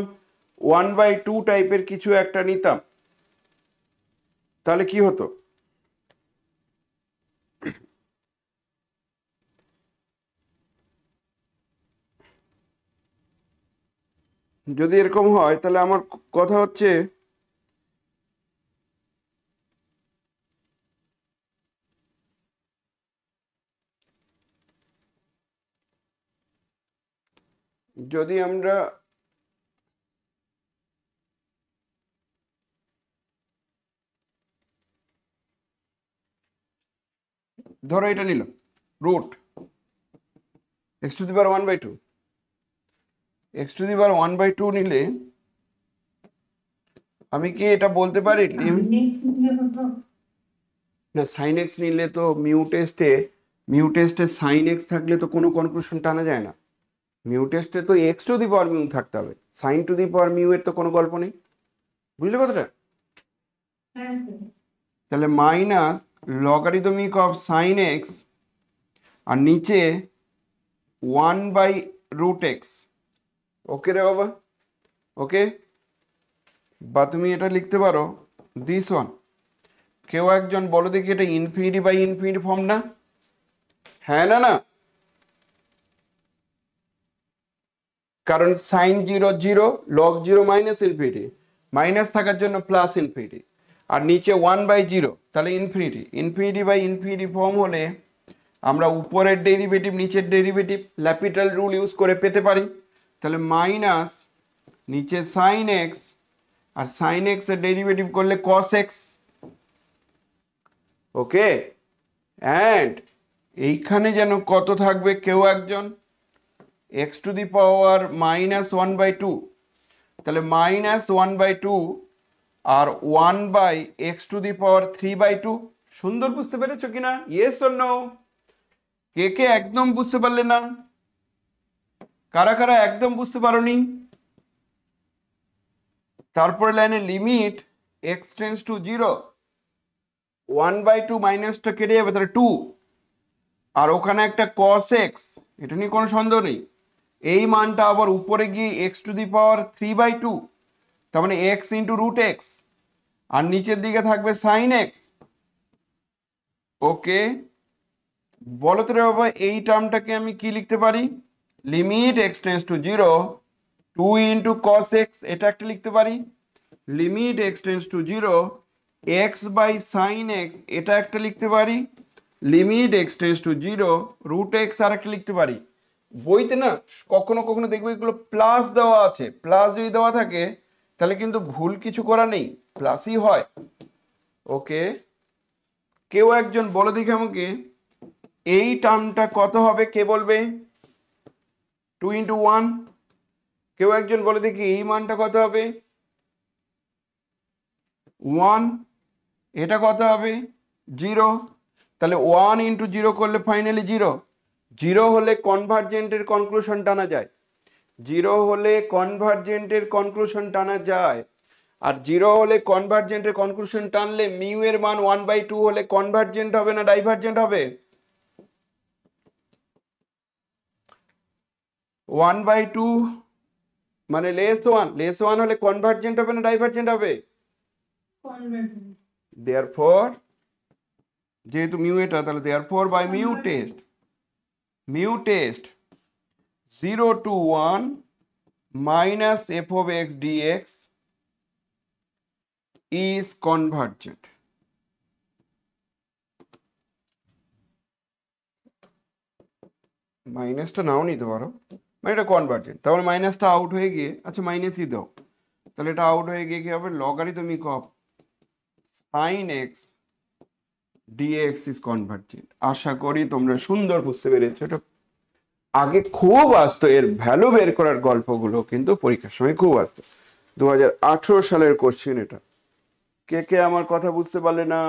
1/2 টাইপের কিছু একটা নিতাম তাহলে কি হতো? যদি এরকম হয় তাহলে আমার কথা হচ্ছে যদি আমরা ধরো এটা নিলাম root x to the power 1/2, x to the power 1/2 নিলে আমি কি এটা বলতে পারি না সাইন এক্স নিলে তো মিউ টেস্টে সাইন এক্স থাকলে তো কোনো কনক্লুশন টানা যায় না। মিউ টেস্টে তো x to the power mu থাকতে হবে, sine to the power mu এর তো কোনো গল্প নেই। বুঝলে কথাটা? তাহলে minus logarithmic of sine x আর নিচে 1/√x। ওকে রে বাবা, ওকে। বা তুমি এটা লিখতে পারো দিস ওয়ান। কেউ একজন বলো দেখি এটা ইনফিনিটি বাই ইনফিনিটি ফর্ম না? হ্যাঁ না? না, কারণ sine 0 0, log 0 minus infinity, minus থাকার জন্য প্লাস ইনফিনিটি, আর নিচে 1/0, তাহলে infinity. Infinity by infinity form হলে আমরা উপরের ডেরিভেটিভ নিচের ডেরিভেটিভ ল্যাপিটাল রুল ইউজ করে পেতে পারি। তাহলে মাইনাস নিচে সাইন এক্স আর সাইন এক্স এর ডেরিভেটিভ করলে কস এক্স। ওকে, অ্যান্ড এইখানে যেন কত থাকবে কেউ একজন এক্স টু দি পাওয়ার -1/2, তাহলে -1/2 আর 1/x টু দি পাওয়ার 3/2। সুন্দর বুঝতে পেরেছো কিনা? Yes or no? কে কে একদম বুঝতে পারলে না? কারা কারা একদম বুঝতে পারোনি? তারপরে লাইনে লিমিট x টেন্ডস টু 0, 1/2 মাইনাসটা কেটে যাবে, তাহলে 2, আর ওখানে একটা cos x, এটা নিয়ে কোনো সন্দেহ নেই। এই মানটা আবার উপরে গিয়ে x টু দি পাওয়ার 3/2, তার মানে x ইন্টু √x, আর নিচের দিকে থাকবে সাইন এক্স। ওকে, বলো তো রে বাবা এই টার্মটাকে আমি কি লিখতে পারি? Limit x tends to 0, 2 into cos x, এটা একটা লিখতে পারি। Limit x tends to 0, x by sine x, এটা একটা লিখতে পারি। Limit x tends to 0, √x আর একটা লিখতে পারি। বইতে না কখনো কখনো দেখবে এগুলো প্লাস দেওয়া আছে, প্লাস যদি দেওয়া থাকে তাহলে কিন্তু ভুল কিছু করা নেই, প্লাসই হয়। ওকে, কেউ একজন বলে দেখে আমাকে এই টার্মটা কত হবে? কে বলবে? 2 ইন্টু 1। কেউ একজন বলে দেখি এই মানটা কত হবে? 1। এটা কত হবে? 0। তাহলে 1 ইন্টু 0 করলে ফাইনালি 0। 0 হলে কনভার্জেন্টের কনক্লুশন টানা যায়, 0 হলে কনভার্জেন্টের কনক্লুশন টানা যায়। আর 0 হলে কনভার্জেন্টের কনক্লুশন টানলে মিউ এর মান 1/2 হলে কনভার্জেন্ট হবে না ডাইভার্জেন্ট হবে? 1/2 মানে লেস ওয়ান হলে কনভার্জেন্ট হবে না ডাইভার্জেন্ট হবে? দেয়ারফর যেহেতু মিউ এটা, তাহলে therefore by mu test 0 to 1 minus f of x dx is convergent. মাইনাসটা নাও নিতে পারো, মানে এটা কনভার্জেন্ট, তাহলে মাইনাসটা আউট হয়ে গিয়ে, আচ্ছা মাইনাসই দাও, তাহলে এটা আউট হয়ে গিয়ে কি হবে, logarithmic of sine x dx is convergent. আশা করি তোমরা সুন্দর বুঝতে পেরেছো। এটা আগে খুব আসতো, এর ভ্যালু বের করার গল্পগুলো কিন্তু পরীক্ষার সময় খুব আসতো। 2018 সালের কোশ্চেন এটা। কে কে আমার কথা বুঝতে পারলে না?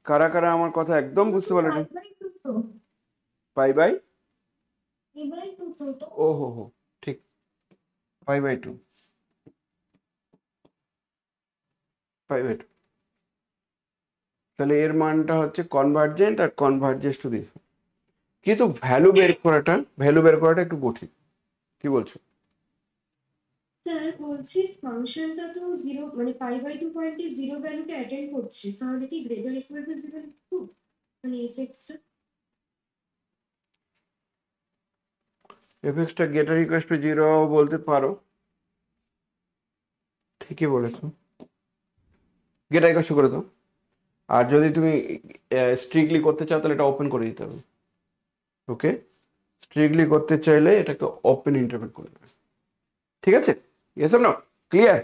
কারা কারা আমার কথা একদম বুঝতে পারলে না? পাই বাই ও হো ঠিক, 5/2 5/2। তাহলে এর মানটা হচ্ছে কনভার্জেন্ট আর কনভার্জেন্স টু দিস। কিন্তু ভ্যালু বের করাটা একটু কঠিন। কি বলছো? স্যার বলছি ফাংশনটা তো 0 মানে π/2 পয়েন্টে 0 ভ্যালুটা অ্যাটেন্ড করছে, তাহলে কি গ্রেটার ইকুয়াল টু 0 মানে এফএক্সটা? এফএক্সটা গ্রেটার ইকুয়াল টু 0 বলতে পারো, ঠিকই বলেছো। গ্রেটার ইকুয়াল টু করে দাও। আর যদি তুমি স্ট্রিক্টলি করতে চাও তাহলে এটা ওপেন করে দিতে হবে। ওকে, স্ট্রিক্টলি করতে চাইলে এটাকে ওপেন ইন্টারভেল করে দেবে। ঠিক আছে? Yes or no? Clear?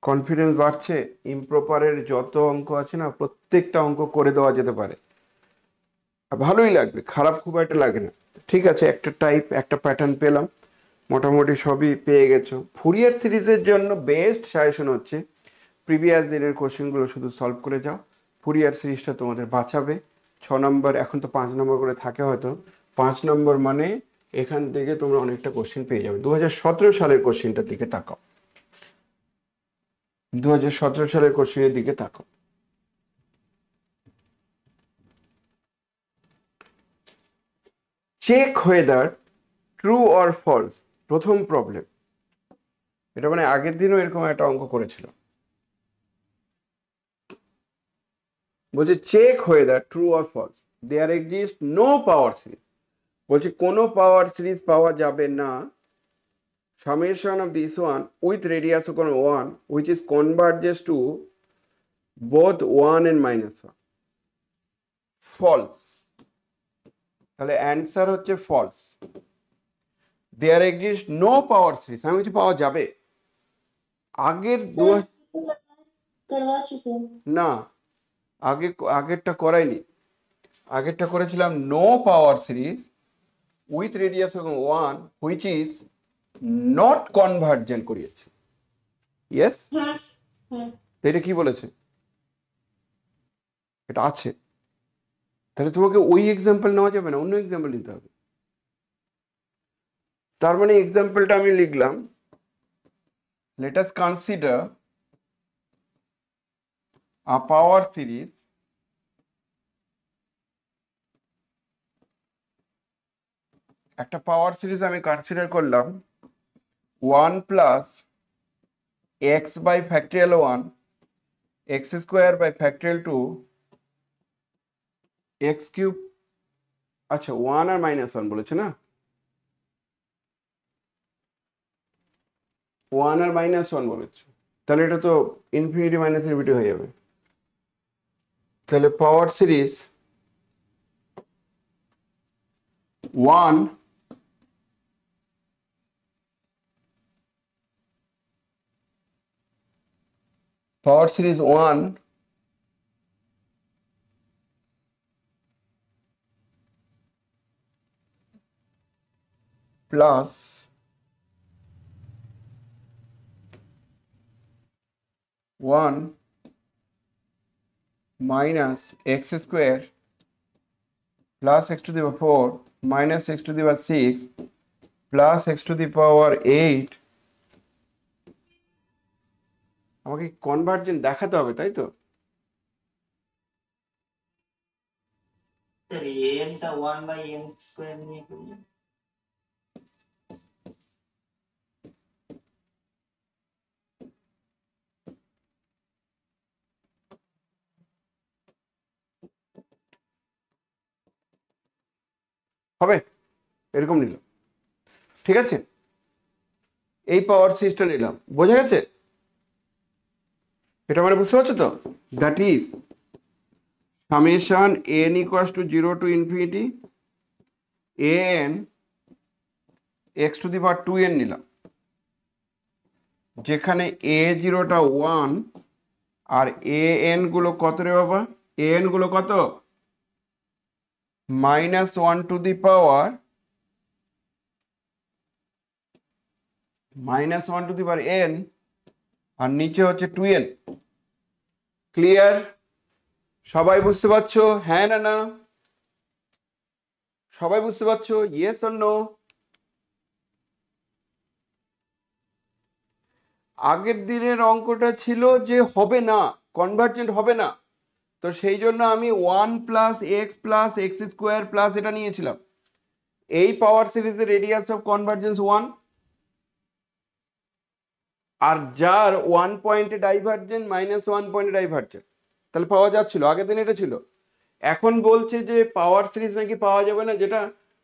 Confidence বাড়ছে। ইমপ্রপারের যত অঙ্ক আছে না, প্রত্যেকটা অঙ্ক করে দেওয়া যেতে পারে, আর ভালোই লাগবে, খারাপ খুব একটা লাগে না। ঠিক আছে, একটা টাইপ একটা প্যাটার্ন পেলাম, মোটামুটি সবই পেয়ে গেছো। ফুরিয়ার সিরিজের জন্য বেস্ট সাজেশন হচ্ছে প্রিভিয়াস দিনের কোশ্চেনগুলো শুধু সলভ করে যাও। ফুরিয়ার সিরিজটা তোমাদের বাঁচাবে। 6 নম্বর, এখন তো 5 নম্বর করে থাকে হয়তো, 5 নম্বর মানে এখান থেকে তোমরা অনেকটা কোশ্চেন পেয়ে যাবে। 2017 সালের কোশ্চেনটার দিকে তাকাও, 2017 সালের কোশ্চেনের দিকে তাকাও। Check whether true or false, প্রথম প্রবলেম। এটা মানে আগের দিনও এরকম একটা অঙ্ক করেছিল। বলছে check whether true or false there exist no power series. বলছে কোনো পাওয়ার সিরিজ পাওয়া যাবে না summation of this one with radius equal 1 which is converges to both 1 and -1. false। তাহলে অ্যান্সার হচ্ছে false. There exist no power series, আমি বলছি পাওয়া যাবে। আগের करवा चुके हैं। না, আগেরটা করাইনি। আগেরটা করেছিলাম no power series with radius 1 which is not convergent করিয়েছি। ইয়েস, হ্যাঁ তো এটা কি বলেছে? এটা আছে। তাহলে তোমাকে ওই এক্সাম্পল নেওয়া যাবে না, অন্য এক্সাম্পল নিতে হবে। তার মানে এক্সাম্পলটা আমি লিখলাম, let us consider a power series একটা পাওয়ার সিরিজ আমি কনসিডার করলাম 1 plus x by factorial 1 x square by factorial 2 x cube. আচ্ছা 1 আর -1 বলেছে না, 1 আর -1 বলেছে, তাহলে এটা তো ইনফিনিটি মাইনাস ইনফিনিটি হয়ে যাবে। তাহলে power series 1 power series 1 plus 1 minus x square plus x to the power 4 minus x to the power 6 plus x to the power 8। আমাকে কনভার্জেন্ট দেখাতে হবে, তাই তো? স্যার an টা 1/n স্কয়ার নিয়ে করলে হবে, এরকম নিলাম। ঠিক আছে, এই পাওয়ার সিরিজটা নিলাম, বোঝা গেছে? এটা মানে বুঝতে পারছো তো? That is summation n equals to 0 to infinity an x to the power 2n নিলাম, যেখানে এ জিরোটা 1 আর এ এন গুলো কত রে বাবা, এ এন গুলো কত, -1 টু দি পাওয়ার n, আর নিচে হচ্ছে 2n। ক্লিয়ার? সবাই বুঝতে পারছো, হ্যাঁ না না? সবাই বুঝতে পারছো, ইয়েস অর নো? আগের দিনের অঙ্কটা ছিল যে হবে না, কনভার্জেন্ট হবে না, তো সেই জন্য আমি 1 plus x plus x square plus এটা নিয়েছিলাম। এই পাওয়ার সিরিজের রেডিয়াস অফ কনভার্জেন্স 1, আর যার 1 পয়েন্টে ডাইভার্জেন্ট -1 পয়েন্টে ডাইভার্জেন্ট, তাহলে পাওয়া যাচ্ছিল, আগের দিন এটা ছিল। এখন বলছে যে পাওয়ার সিরিজ নাকি পাওয়া যাবে না যেটা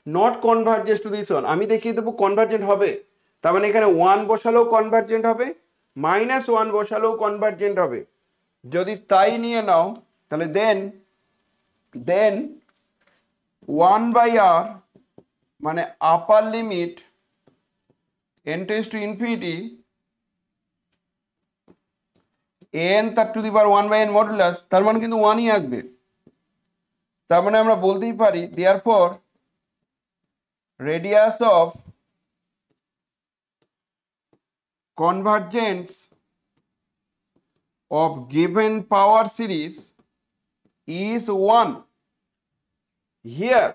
not convergence to this one. আমি দেখিয়ে দেবো কনভার্জেন্ট হবে, তার মানে এখানে 1 বসালেও কনভার্জেন্ট হবে, -1 বসালেও কনভার্জেন্ট হবে। যদি তাই নিয়ে নাও তাহলে দেন 1/r মানে আপার limit n tends to infinity n তার to the power 1/n modulus, তার মানে কিন্তু 1ই আসবে। তার মানে আমরা বলতেই পারি therefore radius of convergence of given power series is 1. Here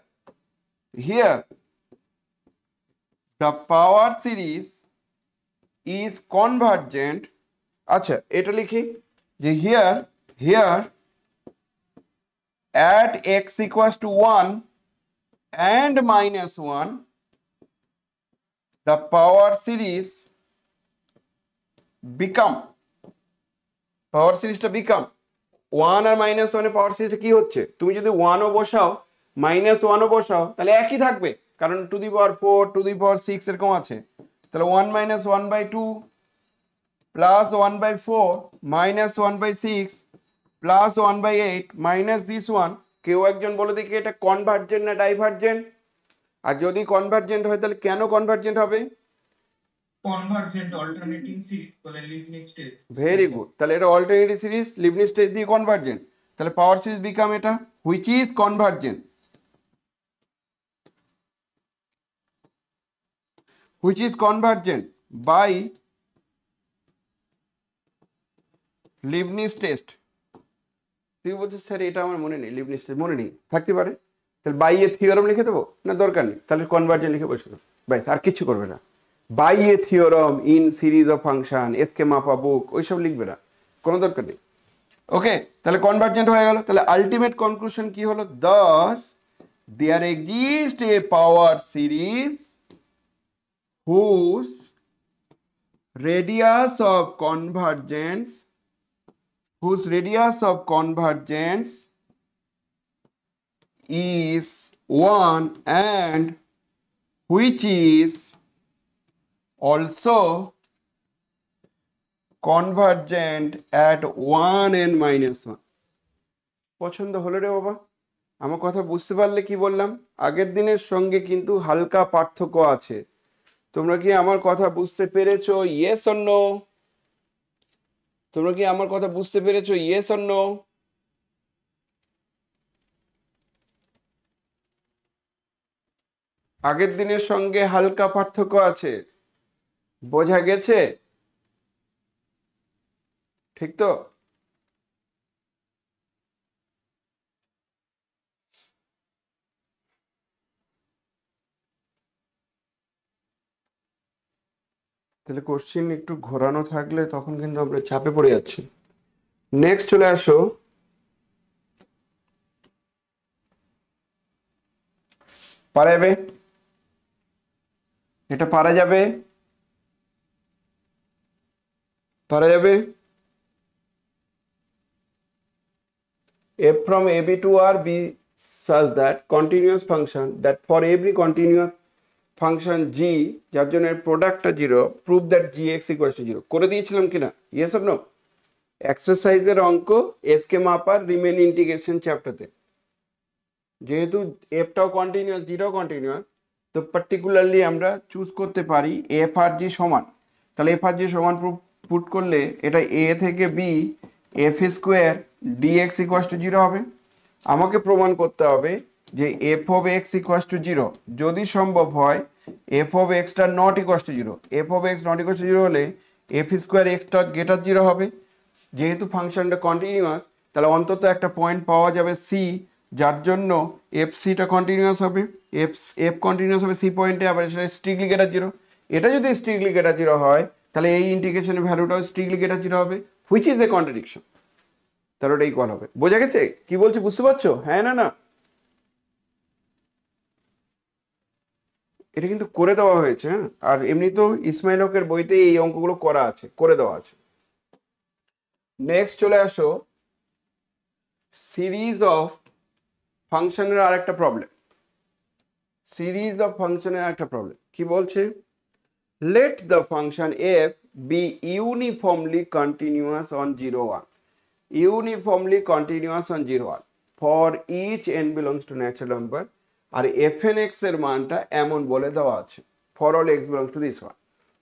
the power series is convergent. আচ্ছা এটা লিখি যে here at x equals to 1 and -1 the power series become, পাওয়ার সিরিজটা বিকাম 1 আর -1 এর পাওয়ার সিরিজটা কি হচ্ছে, তুমি যদি 1 ও বসাও -1 ও বসাও তাহলে একই থাকবে, কারণ two the power 4 two the পাওয়ার 6 এরকম আছে। তাহলে 1 - 1/2 plus 1/4 -1/6 plus 1/8 minus this one. কেউ একজন বলে দেখি এটা কনভার্জেন্ট না ডাইভার্জেন্ট? আর যদি কনভার্জেন্ট হয় তাহলে কেন কনভার্জেন্ট হবে? কনভার্জেন্ট অল্টারনেটিং সিরিজ বলে লিবনিজ টেস্ট। ভেরি গুড, তাহলে এটা অল্টারনেটিভ সিরিজ লিবনিজ টেস্ট দিয়ে কনভার্জেন্ট, তাহলে পাওয়ার সিরিজ বিকাম এটা which is convergent, which is convergent by Leibniz test। তুই বলছিস স্যার এটা আমার মনে নেই, লিবনিজ টেস্ট মনে নেই, থাকতে পারে, তাহলে বাই এ থিওরাম লিখে দেবো না, দরকার নেই, তাহলে কনভার্জেন্ট লিখে বসে ব্যাস, আর কিছু করবে না। By a theorem in series of function S K Mapa book ওইসব লিখবে না, কোনো দরকার নেই। ওকে, তাহলে কনভার্জেন্ট হয়ে গেল। তাহলে আলটিমেট কনক্লুশন কি হলো? Thus there exist a power series whose radius of convergence is 1 and which is also convergent at 1 and -1। পছন্দ হলো রে বাবা? আমার কথা বুঝতে পারলে কি বললাম? আগের দিনের সঙ্গে কিন্তু হালকা পার্থক্য আছে। তোমরা কি আমার কথা বুঝতে পেরেছো? Yes or no? তোমরা কি আমার কথা বুঝতে পেরেছো? Yes or no? আগের দিনের সঙ্গে হালকা পার্থক্য আছে, বোঝা গেছে? ঠিক তো? তাহলে কোশ্চিন একটু ঘোরানো থাকলে তখন কিন্তু আমরা চাপে পড়ে যাচ্ছি। নেক্সট চলে আসো, পারা যাবে? এটা পারা যাবে? পারা যাবে? f from ab to r be such that continuous function that for every continuous function g যার জন্য এর প্রোডাক্টটা 0 prove that gx equals to 0 করে দিয়েছিলাম কিনা? Yes or no? এক্সারসাইজের অঙ্ক এসকে মাপার রিমেন ইন্টিগ্রেশন চ্যাপ্টারতে, যেহেতু এফটাও কন্টিনিউয়াস জিটাও কন্টিনিউয়াস, তো তো পার্টিকুলারলি আমরা চুজ করতে পারি এফ আর জি সমান, তাহলে এফ আর জি সমান পুট করলে এটা এ থেকে b f square dx equals to zero হবে। আমাকে প্রমাণ করতে হবে যে f of x equals to zero, যদি সম্ভব হয় এফ অফ এক্সটা not equals to zero. F of x not equals to zero হলে এফ স্কোয়ার এক্সটা গ্রেটার জিরো হবে। যেহেতু ফাংশনটা কন্টিনিউয়াস, তাহলে অন্তত একটা পয়েন্ট পাওয়া যাবে সি, যার জন্য এফ সিটা কন্টিনিউয়াস হবে। এফ এফ কন্টিনিউয়াস হবে সি পয়েন্টে, আবার সেটা স্ট্রিক্টলি গ্রেটার জিরো। এটা যদি স্ট্রিক্টলি গ্রেটার জিরো হয়, তাহলে এই ইন্টিগ্রেশনের ভ্যালুটাও স্ট্রিক্টলি গ্রেটার জিরো হবে, হুইচ ইজ এ কন্ট্রাডিকশন। তাহলে ওটা ইকুয়াল হবে। বোঝা গেছে কি বলছি? বুঝতে পারছো? হ্যাঁ না না? এটা কিন্তু করে দেওয়া হয়েছে, হ্যাঁ। আর এমনি তো ইসমাইল হকের বইতে এই অঙ্কগুলো করা আছে, করে দেওয়া আছে। নেক্সট চলে আসো সিরিজ অফ ফাংশনের আর একটা প্রবলেম। সিরিজ অফ ফাংশনের একটা প্রবলেম কি বলছে? Let the function f be uniformly continuous on 0 1, uniformly continuous on 0 1 for each n belongs to natural number. আর এফ এন এক্স এর মানটা এমন বলে দেওয়া আছে, for all x belongs to this one,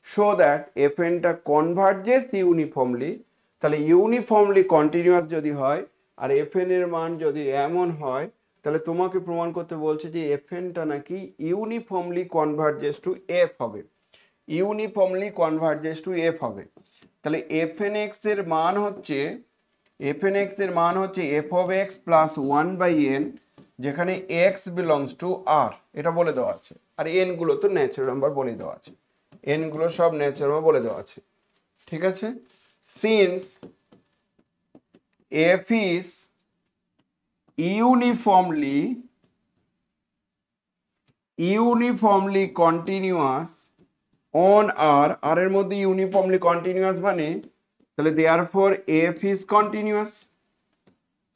so that f এনটা converges uniformly. তাহলে uniformly continuous যদি হয় আর এফ এন এর মান যদি এমন হয়, তাহলে তোমাকে প্রমাণ করতে বলছে যে এফ এনটা নাকি ইউনিফর্মলি কনভার্জেস টু এফ হবে, ইউনিফর্মলি কনভার্জেস টু এফ হবে। তাহলে এফ এন এক্স এর মান হচ্ছে, এফ এন এক্স এর মান হচ্ছে f of x plus 1/n, যেখানে এক্স বিলংস টু আর, এটা বলে দেওয়া আছে। আর এন গুলো তো ন্যাচারাল নাম্বার বলে দেওয়া আছে, এন গুলো সব ন্যাচারাল নাম্বার বলে দেওয়া আছে, ঠিক আছে। Since f is uniformly continuous on R, R এর মধ্যে ইউনিফর্মলি কন্টিনিউয়াস মানে, তাহলে দেয়ারফর এফ ইজ কন্টিনিউয়াস।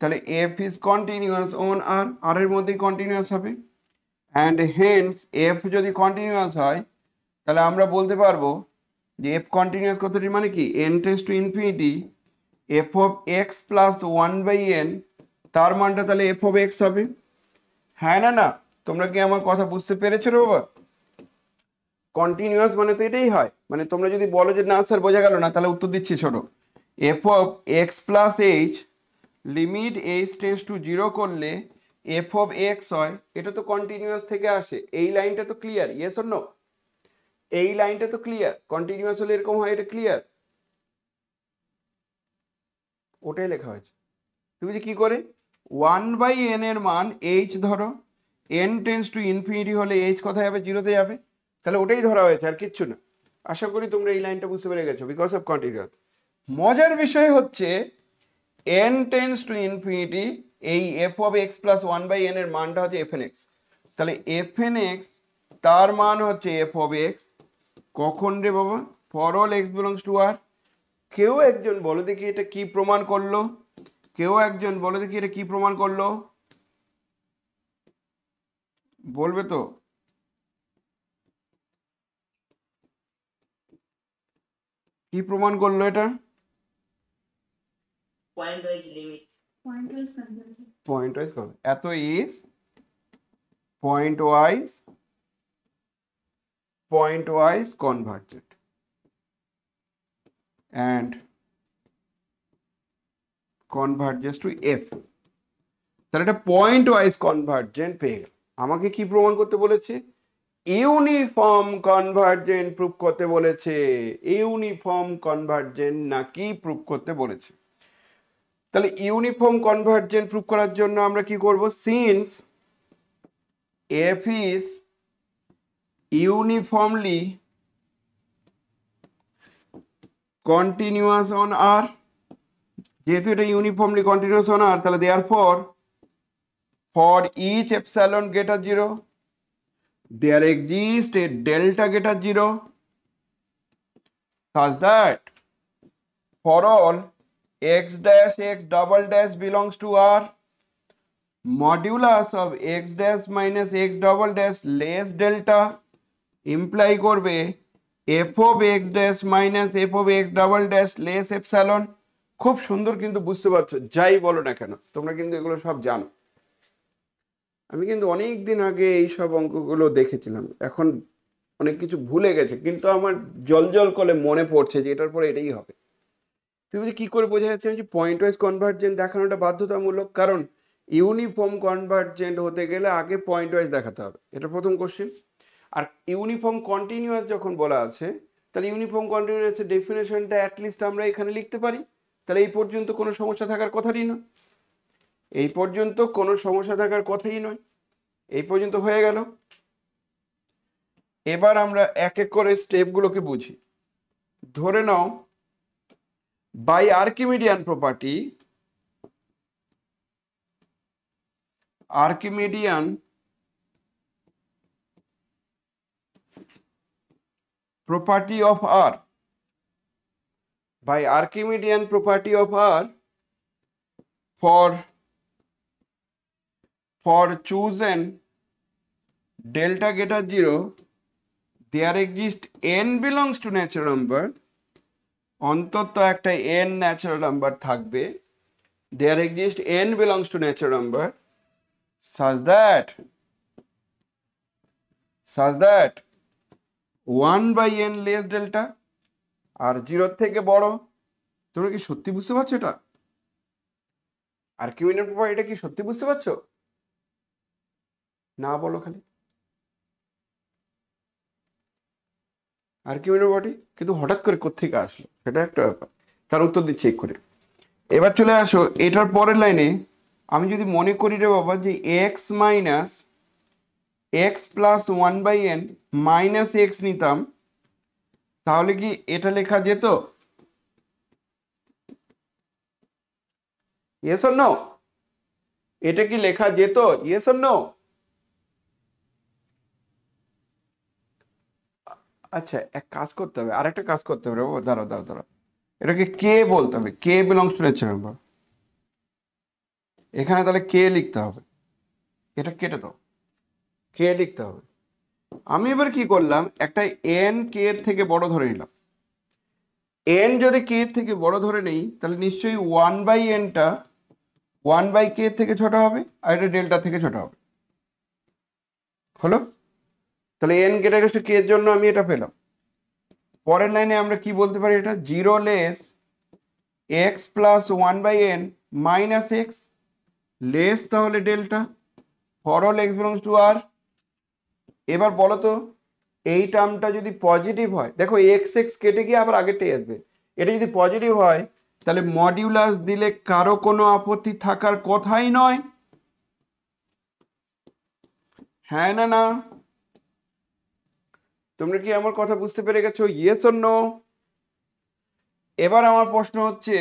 তাহলে f is continuous on R, R এর মধ্যেই কন্টিনিউয়াস হবে। অ্যান্ড হেন্স এফ যদি কন্টিনিউয়াস হয়, তাহলে আমরা বলতে পারবো যে এফ কন্টিনিউয়াস কথাটির মানে কি, N tends to infinity F of x plus 1/n, তার মানটা তাহলে এফ অফ এক্স হবে। হ্যাঁ না না? তোমরা কি আমার কথা বুঝতে পেরেছো রে বাবা? কন্টিনিউয়াস মানে তো এটাই হয়। মানে তোমরা যদি বলো যে না স্যার বোঝা গেল না, তাহলে উত্তর দিচ্ছি ছোট, F of x plus H limit H tends to 0 করলে এফ অফ এক্স হয়, এটা তো কন্টিনিউয়াস থেকে আসে। এই লাইনটা তো ক্লিয়ার, ইয়েস অর নো? এই লাইনটা তো ক্লিয়ার, কন্টিনিউয়াস হলে এরকম হয়, এটা ক্লিয়ার। ওটাই লেখা হয়েছে। তুমি যে কি করে 1/n এর মান এইচ ধরো, n টেন্ডস টু ইনফিনিটি হলে এইচ কোথায় যাবে? 0-তে যাবে। তাহলে ওটাই ধরা হয়েছে, আর কিচ্ছু না। আশা করি তোমরা এই লাইনটা বুঝতে পেরে গেছো, বিকজ অফ কন্টিনিউয়াস। মজার বিষয় হচ্ছে n টেন্ডস টু ইনফিনিটি, এই f of x plus 1/n এর মানটা হচ্ছে এফ এন এক্স। তাহলে এফ এন এক্স তার মান হচ্ছে এফ অফ এক্স, কখন রে বাবা? For all x belongs to R. কেউ একজন বলো দেখি এটা কি প্রমাণ করলো? কেউ একজন বলো দেখি এটা কি প্রমাণ করলো? বলবে তো? কি প্রমাণ করলো এটা? Point wise limit. Point wise করবে, এত is point wise convergent and converges to f। তাহলে এটা পয়েন্ট ওয়াইজ কনভার্জেন্ট পেয়ে গেল। আমাকে কি প্রমাণ করতে বলেছে? ইউনিফর্ম কনভার্জেন্ট প্রুফ করতে বলেছে। ইউনিফর্ম কনভার্জেন্ট নাকি প্রুফ করতে বলেছে। তাহলে ইউনিফর্ম কনভার্জেন্ট প্রুফ করার জন্য আমরা কি করব? Since f is uniformly continuous on R, যেহেতু এটা ইউনিফর্মলি কন্টিনিউয়াস অন আর, তাহলে therefore for each epsilon greater 0 there exists a delta greater 0 such that for all x dash x double dash belongs to R, modulus of x dash minus x double dash less delta imply করবে f of x dash minus f of x double dash less epsilon। খুব সুন্দর কিন্তু বুঝতে পারছো, যাই বলো না কেন তোমরা কিন্তু এগুলো সব জানো। আমি কিন্তু অনেক দিন আগে এই সব অঙ্কগুলো দেখেছিলাম, এখন অনেক কিছু ভুলে গেছে, কিন্তু আমার জল করে মনে পড়ছে যে এটার পরে এটাই হবে। তুমি যে কি করে বোঝা যাচ্ছে যে পয়েন্ট ওয়াইজ কনভার্জেন্ট দেখানোটা বাধ্যতামূলক, কারণ ইউনিফর্ম কনভার্জেন্ট হতে গেলে আগে পয়েন্ট ওয়াইজ দেখাতে হবে, এটা প্রথম কোশ্চেন। আর ইউনিফর্ম কন্টিনিউয়াস যখন বলা আছে, তাহলে ইউনিফর্ম কন্টিনিউয়াসের ডেফিনেশনটা অ্যাটলিস্ট আমরা এখানে লিখতে পারি। তাহলে এই পর্যন্ত কোনো সমস্যা থাকার কথাই নয়, এই পর্যন্ত কোনো সমস্যা থাকার কথাই নয়, এই পর্যন্ত হয়ে গেল। এবার আমরা এক এক করে স্টেপগুলোকে বুঝি। ধরে নাও by Archimedean property, Archimedean property of R, by Archimedean property of R, for chosen delta greater 0, there exists n belongs to natural number, অন্তত একটা n natural number থাকবে, there exists n belongs to natural number such that 1/n less delta আর 0 থেকে বড়। তোমরা কি সত্যি বুঝতে পারছো এটা? আর্কিমিডিয়ান প্রপার্টি এটা কি সত্যি বুঝতে পারছো? না বলো খালি। আর্কিমিডিয়ান প্রপার্টি কিন্তু হঠাৎ করে কোত্থেকে আসলো সেটা একটা ব্যাপার, তার উত্তর দিচ্ছি চেক করে। এবার চলে আসো এটার পরের লাইনে। আমি যদি মনে করি রে বাবা যে x minus x plus 1/n minus x নিতাম, তাহলে কি এটা লেখা যেত? Yes or no? এটা কি লেখা যেত? Yes or no? আচ্ছা, এক কাজ করতে হবে, আরেকটা কাজ করতে হবে। ও দাঁড়াও, এটাকে কে বলতে হবে, কে বিলংস টু নেচার নাম্বার। এখানে তাহলে কে লিখতে হবে, এটা কেটে দাও, কে লিখতে হবে। আমি এবার কি করলাম, একটা এন কে এর থেকে বড় ধরে নিলাম। এন যদি কে এর থেকে বড় ধরে নেই, তাহলে নিশ্চয়ই 1/nটা 1/k এর থেকে ছোট হবে, আর এটা ডেল্টা থেকে ছোট হবে। হলো? তাহলে এন গ্রেটার টু কে এর জন্য আমি এটা পেলাম। পরের লাইনে আমরা কি বলতে পারি, এটা 0 less x plus 1/n minus x less, তাহলে delta for all x belongs to R. এবার বলো তো এই টার্মটা যদি পজিটিভ হয়, দেখো এক্স এক্স কেটে গিয়ে আবার আগেরটাই আসবে, এটা যদি পজিটিভ হয় তাহলে মডিউলাস দিলে কারো কোনো আপত্তি থাকার কথাই নয়। হ্যাঁ না না? তোমরা কি আমার কথা বুঝতে পেরে গেছো? Yes or no? এবার আমার প্রশ্ন হচ্ছে,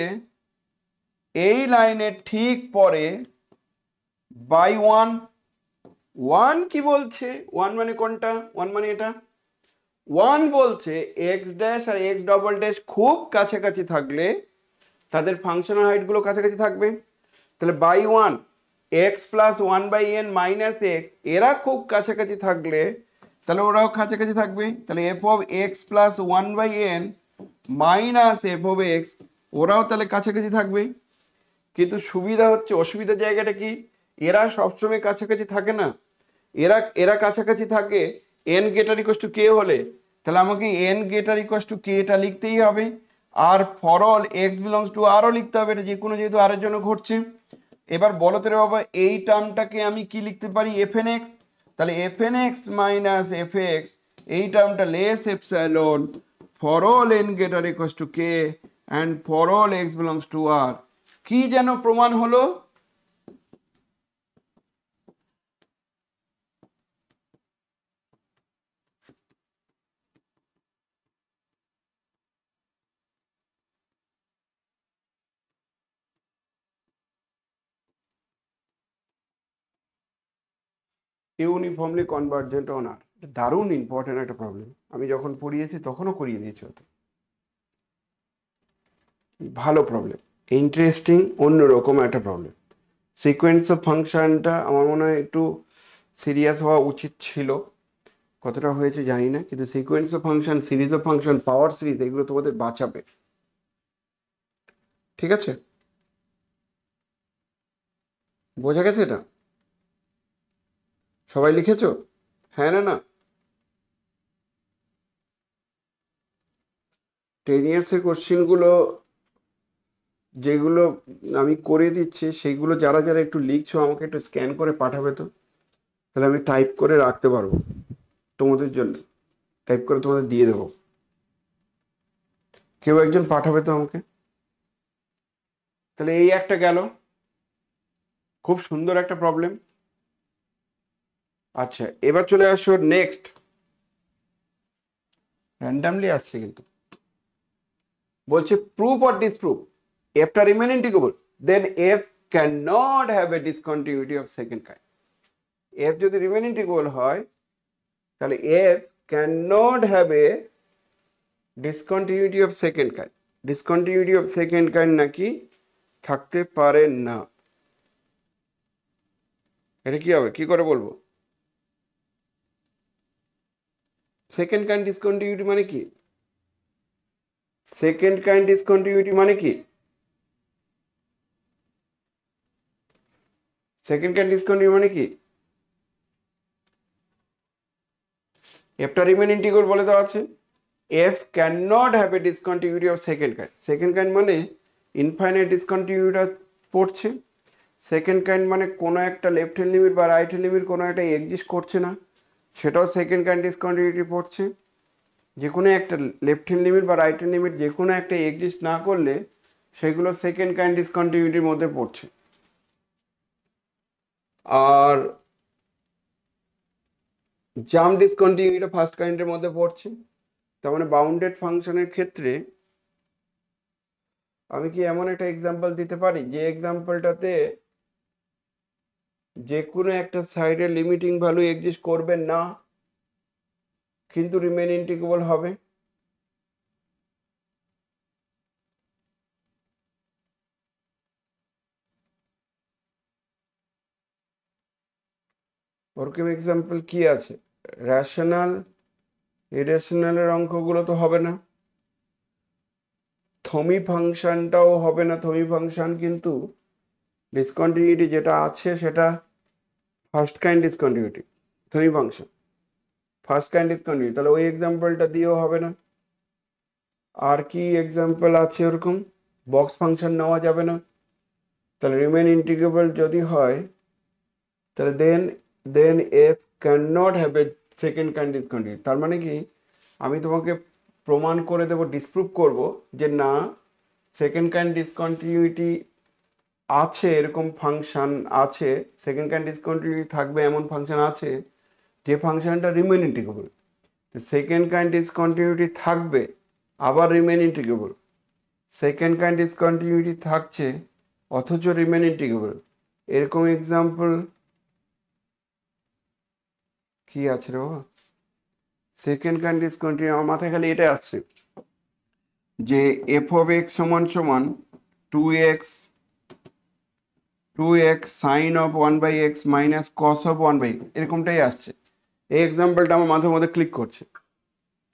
এই লাইনের ঠিক পরে বাই 1 কি বলছে? 1 মানে কোনটা? 1 মানে এটা। 1 বলছে এক্স ড্যাশ আর এক্স ডবল ড্যাশ খুব কাছাকাছি থাকলে তাদের ফাংশনাল হাইটগুলো কাছাকাছি থাকবে। তাহলে by 1 x plus 1/n minus x এরা খুব কাছাকাছি থাকলে তাহলে ওরাও কাছাকাছি থাকবে। তাহলে f of x plus 1/n minus f of x ওরাও তাহলে কাছাকাছি থাকবে। কিন্তু সুবিধা হচ্ছে, অসুবিধার জায়গাটা কি, এরা সবসময় কাছাকাছি থাকে না, এরা কাছাকাছি থাকে n greater equal to k হলে। তাহলে আমাকে n greater equal to k টা লিখতেই হবে, আর for all x belongs to আরও লিখতে হবে, এটা যে কোনো যেহেতু আর এর জন্য ঘটছে। এবার বলো তো রে বাবা এই টার্মটাকে আমি কি লিখতে পারি, এফ এন এক্স। তাহলে f n x minus f x এই টার্মটা less epsilon for all n greater equal to k and for all x belongs to R. কি যেন প্রমাণ হলো? Uniformly convergent on R. দারুণ ইম্পর্টেন্ট একটা প্রবলেম, আমি যখন পড়িয়েছি তখনও করিয়ে দিয়েছি হতো। ভালো প্রবলেম, ইন্টারেস্টিং, অন্যরকম একটা প্রবলেম। সিকোয়েন্স অফ ফাংশনটা আমার মনে হয় একটু সিরিয়াস হওয়া উচিত ছিল, কতটা হয়েছে জানি না, কিন্তু sequence of function, series of function, power series এগুলো তোমাদের বাঁচাবে। ঠিক আছে, বোঝা গেছে এটা? সবাই লিখেছো? হ্যাঁ না না? 10 ইয়ার্সের কোশ্চেনগুলো যেগুলো আমি করে দিচ্ছি সেইগুলো যারা যারা একটু লিখছো আমাকে একটু স্ক্যান করে পাঠাবে তো, তাহলে আমি টাইপ করে রাখতে পারবো তোমাদের জন্য, টাইপ করে তোমাদের দিয়ে দেবো। কেউ একজন পাঠাবে তো আমাকে। তাহলে এই একটা গেল, খুব সুন্দর একটা প্রবলেম। আচ্ছা, এবার চলে আসো নেক্সট। র্যান্ডামলি আসছে কিন্তু। বলছে প্রুফ অর ডিসপ্রুভ এফটা Riemann integrable then f can not have a discontinuity of second kind. F যদি রিমেন ইন্টিগ্রেবল হয় তাহলে f can not have a discontinuity of second kind. Discontinuity of second kind নাকি থাকতে পারে না। এটা কি হবে, কি করে বলবো? সেকেন্ড কাইন্ড ডিসকন্টিনিউটি মানে কি? সেকেন্ড কাইন্ড ডিসকন্টিনিউটি মানে কি? সেকেন্ড কাইন্ড ডিসকন্টিনিউটি মানে কি? এফটা রিমেন ইন্টিগ্রেবল বলে দেওয়া আছে, F can not have a discontinuity of second kind. Second kind মানে ইনফাইনাইট ডিসকন্টিনিউটিটা পড়ছে। সেকেন্ড কাইন্ড মানে কোনো একটা লেফট হ্যান্ড লিমিট বা রাইট হ্যান্ড লিমিট কোনো একটা এক্সিস্ট করছে না, সেটাও সেকেন্ড কাইন্ড ডিসকন্টিনিউটি পড়ছে। যে কোনো একটা লেফট হ্যান্ড লিমিট বা রাইট হ্যান্ড লিমিট যে কোনো একটা এক্সিস্ট না করলে সেগুলো সেকেন্ড কাইন্ড ডিসকন্টিনিউটির মধ্যে পড়ছে। আর জাম্প ডিসকন্টিনিউটিটা ফার্স্ট কাইন্ডের মধ্যে পড়ছে। তার মানে বাউন্ডেড ফাংশনের ক্ষেত্রে আমি কি এমন একটা এক্সাম্পল দিতে পারি যে এক্সাম্পলটাতে যে কোনো একটা সাইডের লিমিটিং ভ্যালু এক্সিস্ট করবে না কিন্তু রিমেন ইন্টিগ্রেবল হবে? ওরকম এক্সাম্পল কি আছে? রেশনাল ইরেশনালের অঙ্কগুলো তো হবে না, থমি ফাংশনটাও হবে না। থমি ফাংশন কিন্তু ডিসকন্টিনিউটি যেটা আছে সেটা first kind discontinuity, Thomae function first kind discontinuity, তাহলে ওই এক্সাম্পলটা দিয়েও হবে না। আর কি এক্সাম্পল আছে ওরকম? বক্স ফাংশন নেওয়া যাবে না। তাহলে রিমেন ইন্টিগ্রেবল যদি হয় তাহলে then f can not have a second kind discontinuity. তার মানে কি আমি তোমাকে প্রমাণ করে দেবো, ডিসপ্রুভ করব যে না সেকেন্ড কাইন্ড ডিসকন্টিনিউটি আছে, এরকম ফাংশন আছে, সেকেন্ড কাইন্ড ডিসকন্টিনিউটি থাকবে এমন ফাংশন আছে যে ফাংশনটা remain integrable. Second kind discontinuity থাকবে আবার remain integrable, second kind discontinuity থাকছে অথচ রিমেন ইন্টিগ্রেবল। এরকম এক্সাম্পল কি আছে রে বাবা? সেকেন্ড কাইন্ড ডিসকন্টিনিউটি আমার মাথায় খালি এটা আসছে যে এফ অফ এক্স সমান সমান 2x sine of 1/x minus cos of 1/x, এরকমটাই আসছে। এই এক্সাম্পলটা আমার মাথার মধ্যে ক্লিক করছে,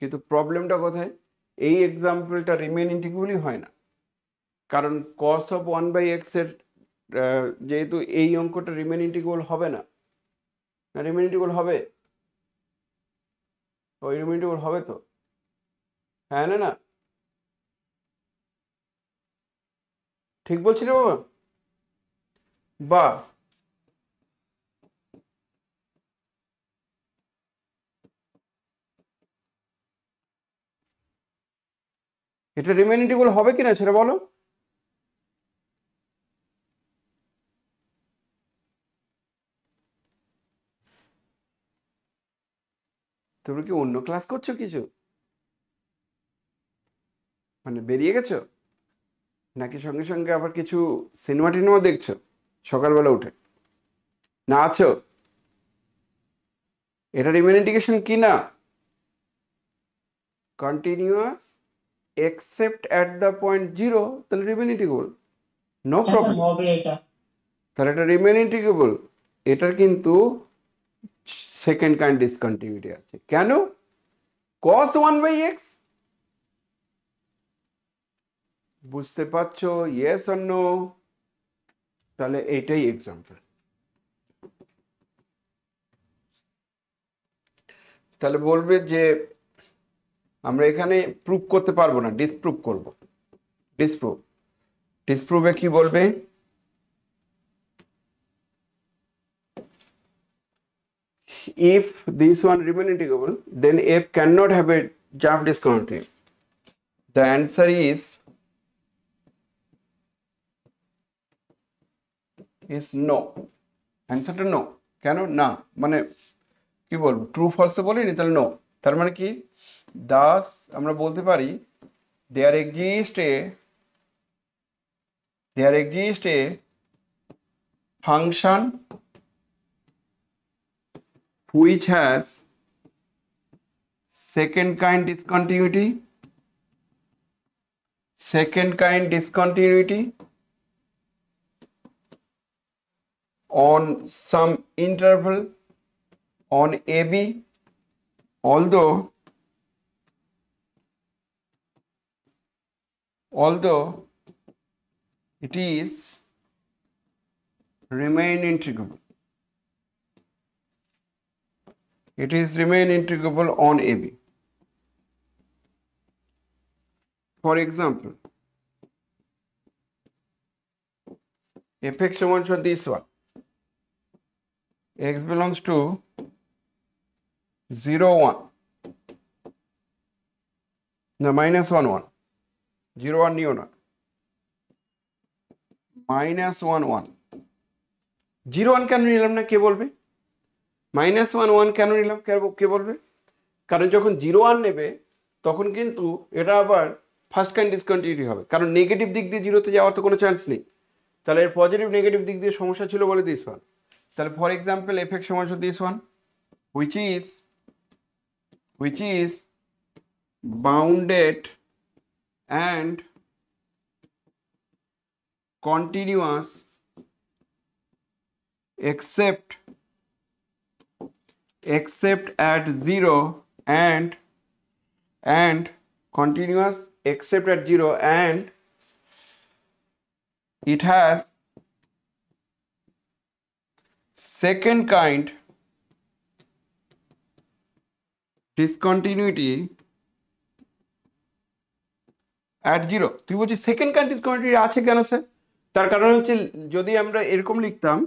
কিন্তু প্রবলেমটা কোথায়? এই এক্সাম্পলটা রিমেন ইন্টিগ্রেবলই হয় না, কারণ কস অফ 1/x এর যেহেতু এই অঙ্কটা রিমেন ইন্টিগ্রেবল হবে না। রিমেন ইন্টিগ্রেবল হবে, ওই রিমেন ইন্টিগ্রেবল হবে তো, হ্যাঁ না না? ঠিক বলছি রে বাবা? বা এটা রিমেন ইন্টিগ্রেবল হবে কিনা সেটা বলো। তুমি কি অন্য ক্লাস করছো কিছু, মানে বেরিয়ে গেছো নাকি সঙ্গে সঙ্গে আবার কিছু সিনেমা টিনেমা দেখছো সকালবেলা উঠে, না আছো? এটা রিমেন ইন্টিগ্রেশন কি না? Continuous except at the point 0, তাহলে রিমেন ইন্টিগ্রেবল, নো প্রবলেম। হবে এটা। তাহলে এটা রিমেন ইন্টিগ্রেবল। এটার কিন্তু সেকেন্ড কাইন্ড ডিসকন্টিনিউটি আছে। কেন? cos 1/x, বুঝতে পারছো? Yes or no? তাহলে এটাই এক্সাম্পল। তাহলে বলবে যে আমরা এখানে প্রুভ করতে পারবো না, ডিসপ্রুভ করব। ডিসপ্রুভে কি বলবে, if this one remain integrable then f cannot have a jump discontinuity. The answer is no. অ্যান্সারটা নো। কেন না মানে কি বলবো, ট্রু ফলসে বলিনি, তাহলে নো। তার মানে কি, দাস আমরা বলতে পারি there exists a function which has second kind discontinuity on some interval on AB, although it is remain integrable. It is remain integrable on AB. For example, fx equal to this one, x belongs to 0 1, no minus 1 1, 0 1 নিও না, minus 1 1, 0 1 কেন নিলাম না কে বলবে, minus 1 1 কেন নিলাম কে বলবে, কারণ যখন 0 1 নেবে তখন কিন্তু এটা আবার ফার্স্ট কাইন্ড ডিসকন্টিনিউটি হবে, কারণ নেগেটিভ দিক দিয়ে জিরোতে যাওয়ার তো কোনো চান্স নেই। তাহলে এর পজিটিভ নেগেটিভ দিক দিয়ে সমস্যা ছিল বলে দিস ওয়ান। তাহলে ফর এক্সাম্পল এফ এক্স সমান this one which is bounded and continuous except at 0 and continuous except at 0 and it has second kind discontinuity at 0। তুই বলছিস সেকেন্ড কাইন্ড ডিসকন্টিনিউটি আছে কেন স্যার? তার কারণ হচ্ছে যদি আমরা এরকম লিখতাম,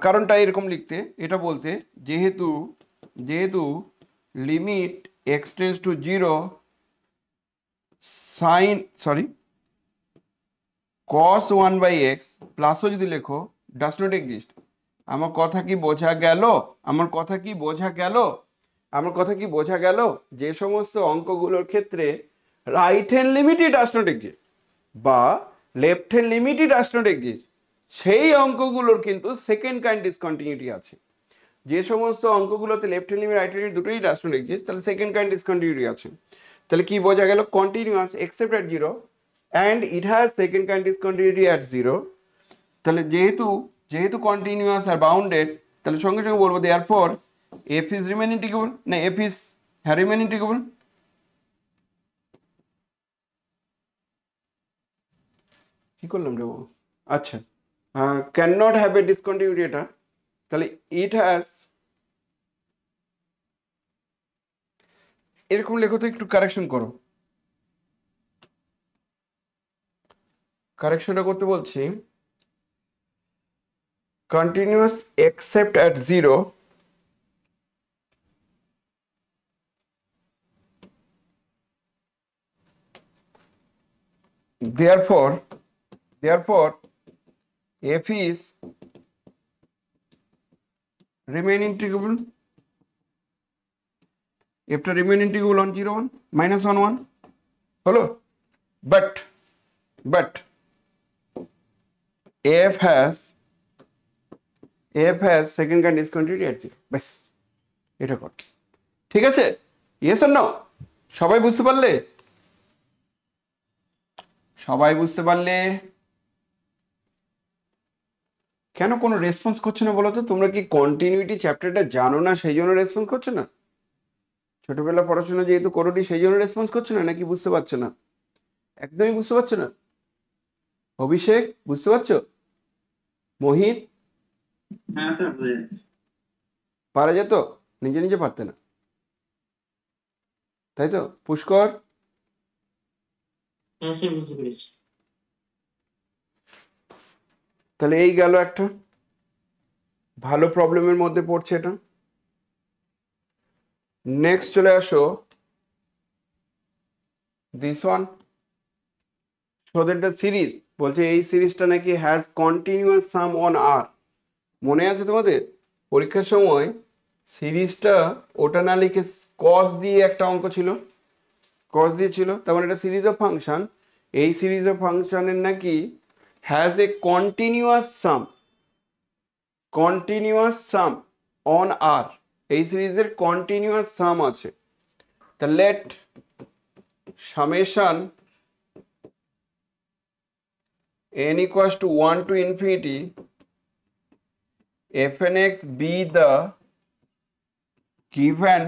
কারণটা এরকম লিখতে, এটা বলতে যেহেতু limit x tends to 0 cos 1/x প্লাসও যদি লেখো ডাজ নট এক্সিস্ট। আমার কথা কি বোঝা গেল? যে সমস্ত অঙ্কগুলোর ক্ষেত্রে রাইট হ্যান্ড লিমিটই ডাজ নট এক্সিস্ট বা লেফট হ্যান্ড লিমিটই ডাজ নট এক্সিস্ট, সেই অঙ্কগুলোর কিন্তু সেকেন্ড কাইন্ড ডিসকন্টিনিউটি আছে। যে সমস্ত অঙ্কগুলোতে left hand limit right hand limit দুটোই ডাজ নট এক্সিস্ট, তাহলে সেকেন্ড কাইন্ড ডিসকন্টিনিউটি আছে। তাহলে কি বোঝা গেল, continuous except at 0 and it has second kind discontinuity at 0। তাহলে যেহেতু কন্টিনিউয়াস আর বাউন্ডেড, তাহলে সঙ্গে সঙ্গে বলবো therefore f is remain integrable, না f is remain integrable। কি করলাম রে? আচ্ছা, can not have a discontinuity, এটা তাহলে ইট হ্যাজ, এরকম লেখো তো, একটু কারেকশন করো। কারেকশনটা করতে বলছি, continuous except at 0 therefore f is remain integrable, f টা remain integrable on 0 1 minus 1 1 হলো, but f has second kind discontinuity at 0। ব্যাস এটা কর, ঠিক আছে? Yes or no? সবাই বুঝতে পারলে? কেন কোনো রেসপন্স করছে না বলো তো? তোমরা কি কন্টিনিউটি চ্যাপ্টারটা জানো না সেই জন্য রেসপন্স করছো না? ছোটবেলা পড়াশোনা যেহেতু করোনি সেই জন্য রেসপন্স করছো না, নাকি বুঝতে পারছো না? একদমই বুঝতে পারছো না? অভিষেক বুঝতে পারছো? মোহিত? হ্যাঁ স্যার বুঝে যাচ্ছি। পারা যেত, নিজে পারতে না। তাই তো পুষ্কর? হ্যাঁ স্যার বুঝতে পেরেছি। তাহলে এই গেল একটা ভালো প্রবলেমের মধ্যে পড়ছে এটা। নেক্সট চলে আসো this one. Show that the series, বলছে এই সিরিজটা নাকি হ্যাজ কন্টিনিউয়াস সাম অন আর। মনে আছে তোমাদের পরীক্ষার সময় সিরিজটা ওটা না লিখে কস দিয়ে একটা অঙ্ক ছিল, কস দিয়ে ছিল, তার মানে এটা সিরিজ অফ ফাংশন। এই সিরিজ অফ ফাংশনের নাকি has a continuous sum on R, এই সিরিজের কন্টিনিউয়াস সাম আছে। তা let summation n equals to 1 to infinity fn x be the given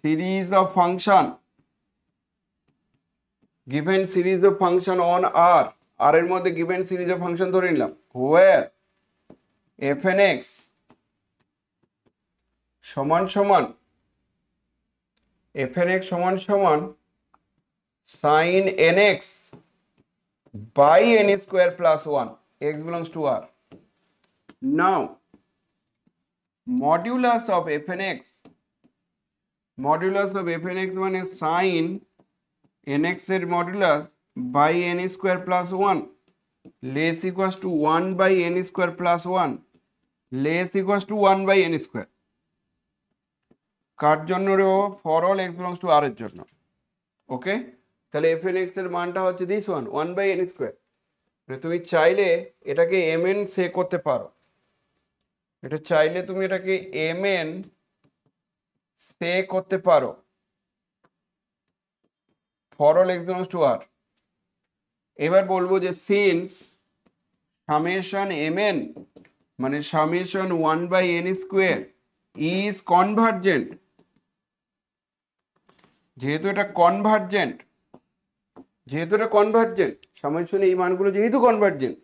series of function on R, R এর মধ্যে given series of function ধরে নিলাম, where fn x সমান সমান fn x সমান সমান sin nx by n square plus 1, x belongs to R. Now modulus of fn x মানে sin nx এর modulus by n square plus 1 less equals to 1 by n square plus 1 less equals to 1 by n square, কার জন্য রে? For all x belongs to R এর জন্য। ওকে, তাহলে fn x এর মানটা হচ্ছে this one 1 by n square. মানে তুমি চাইলে এটাকে mn সে করতে পারো, এটা চাইলে তুমি এটাকে mn সে করতে পারো for all x belongs to R। এবার বলবো যে সিন্স সামেশন mn মানে summation 1 by n square is convergent, যেহেতু এটা কনভার্জেন্ট সামেশন এই মানগুলো যেহেতু কনভার্জেন্ট,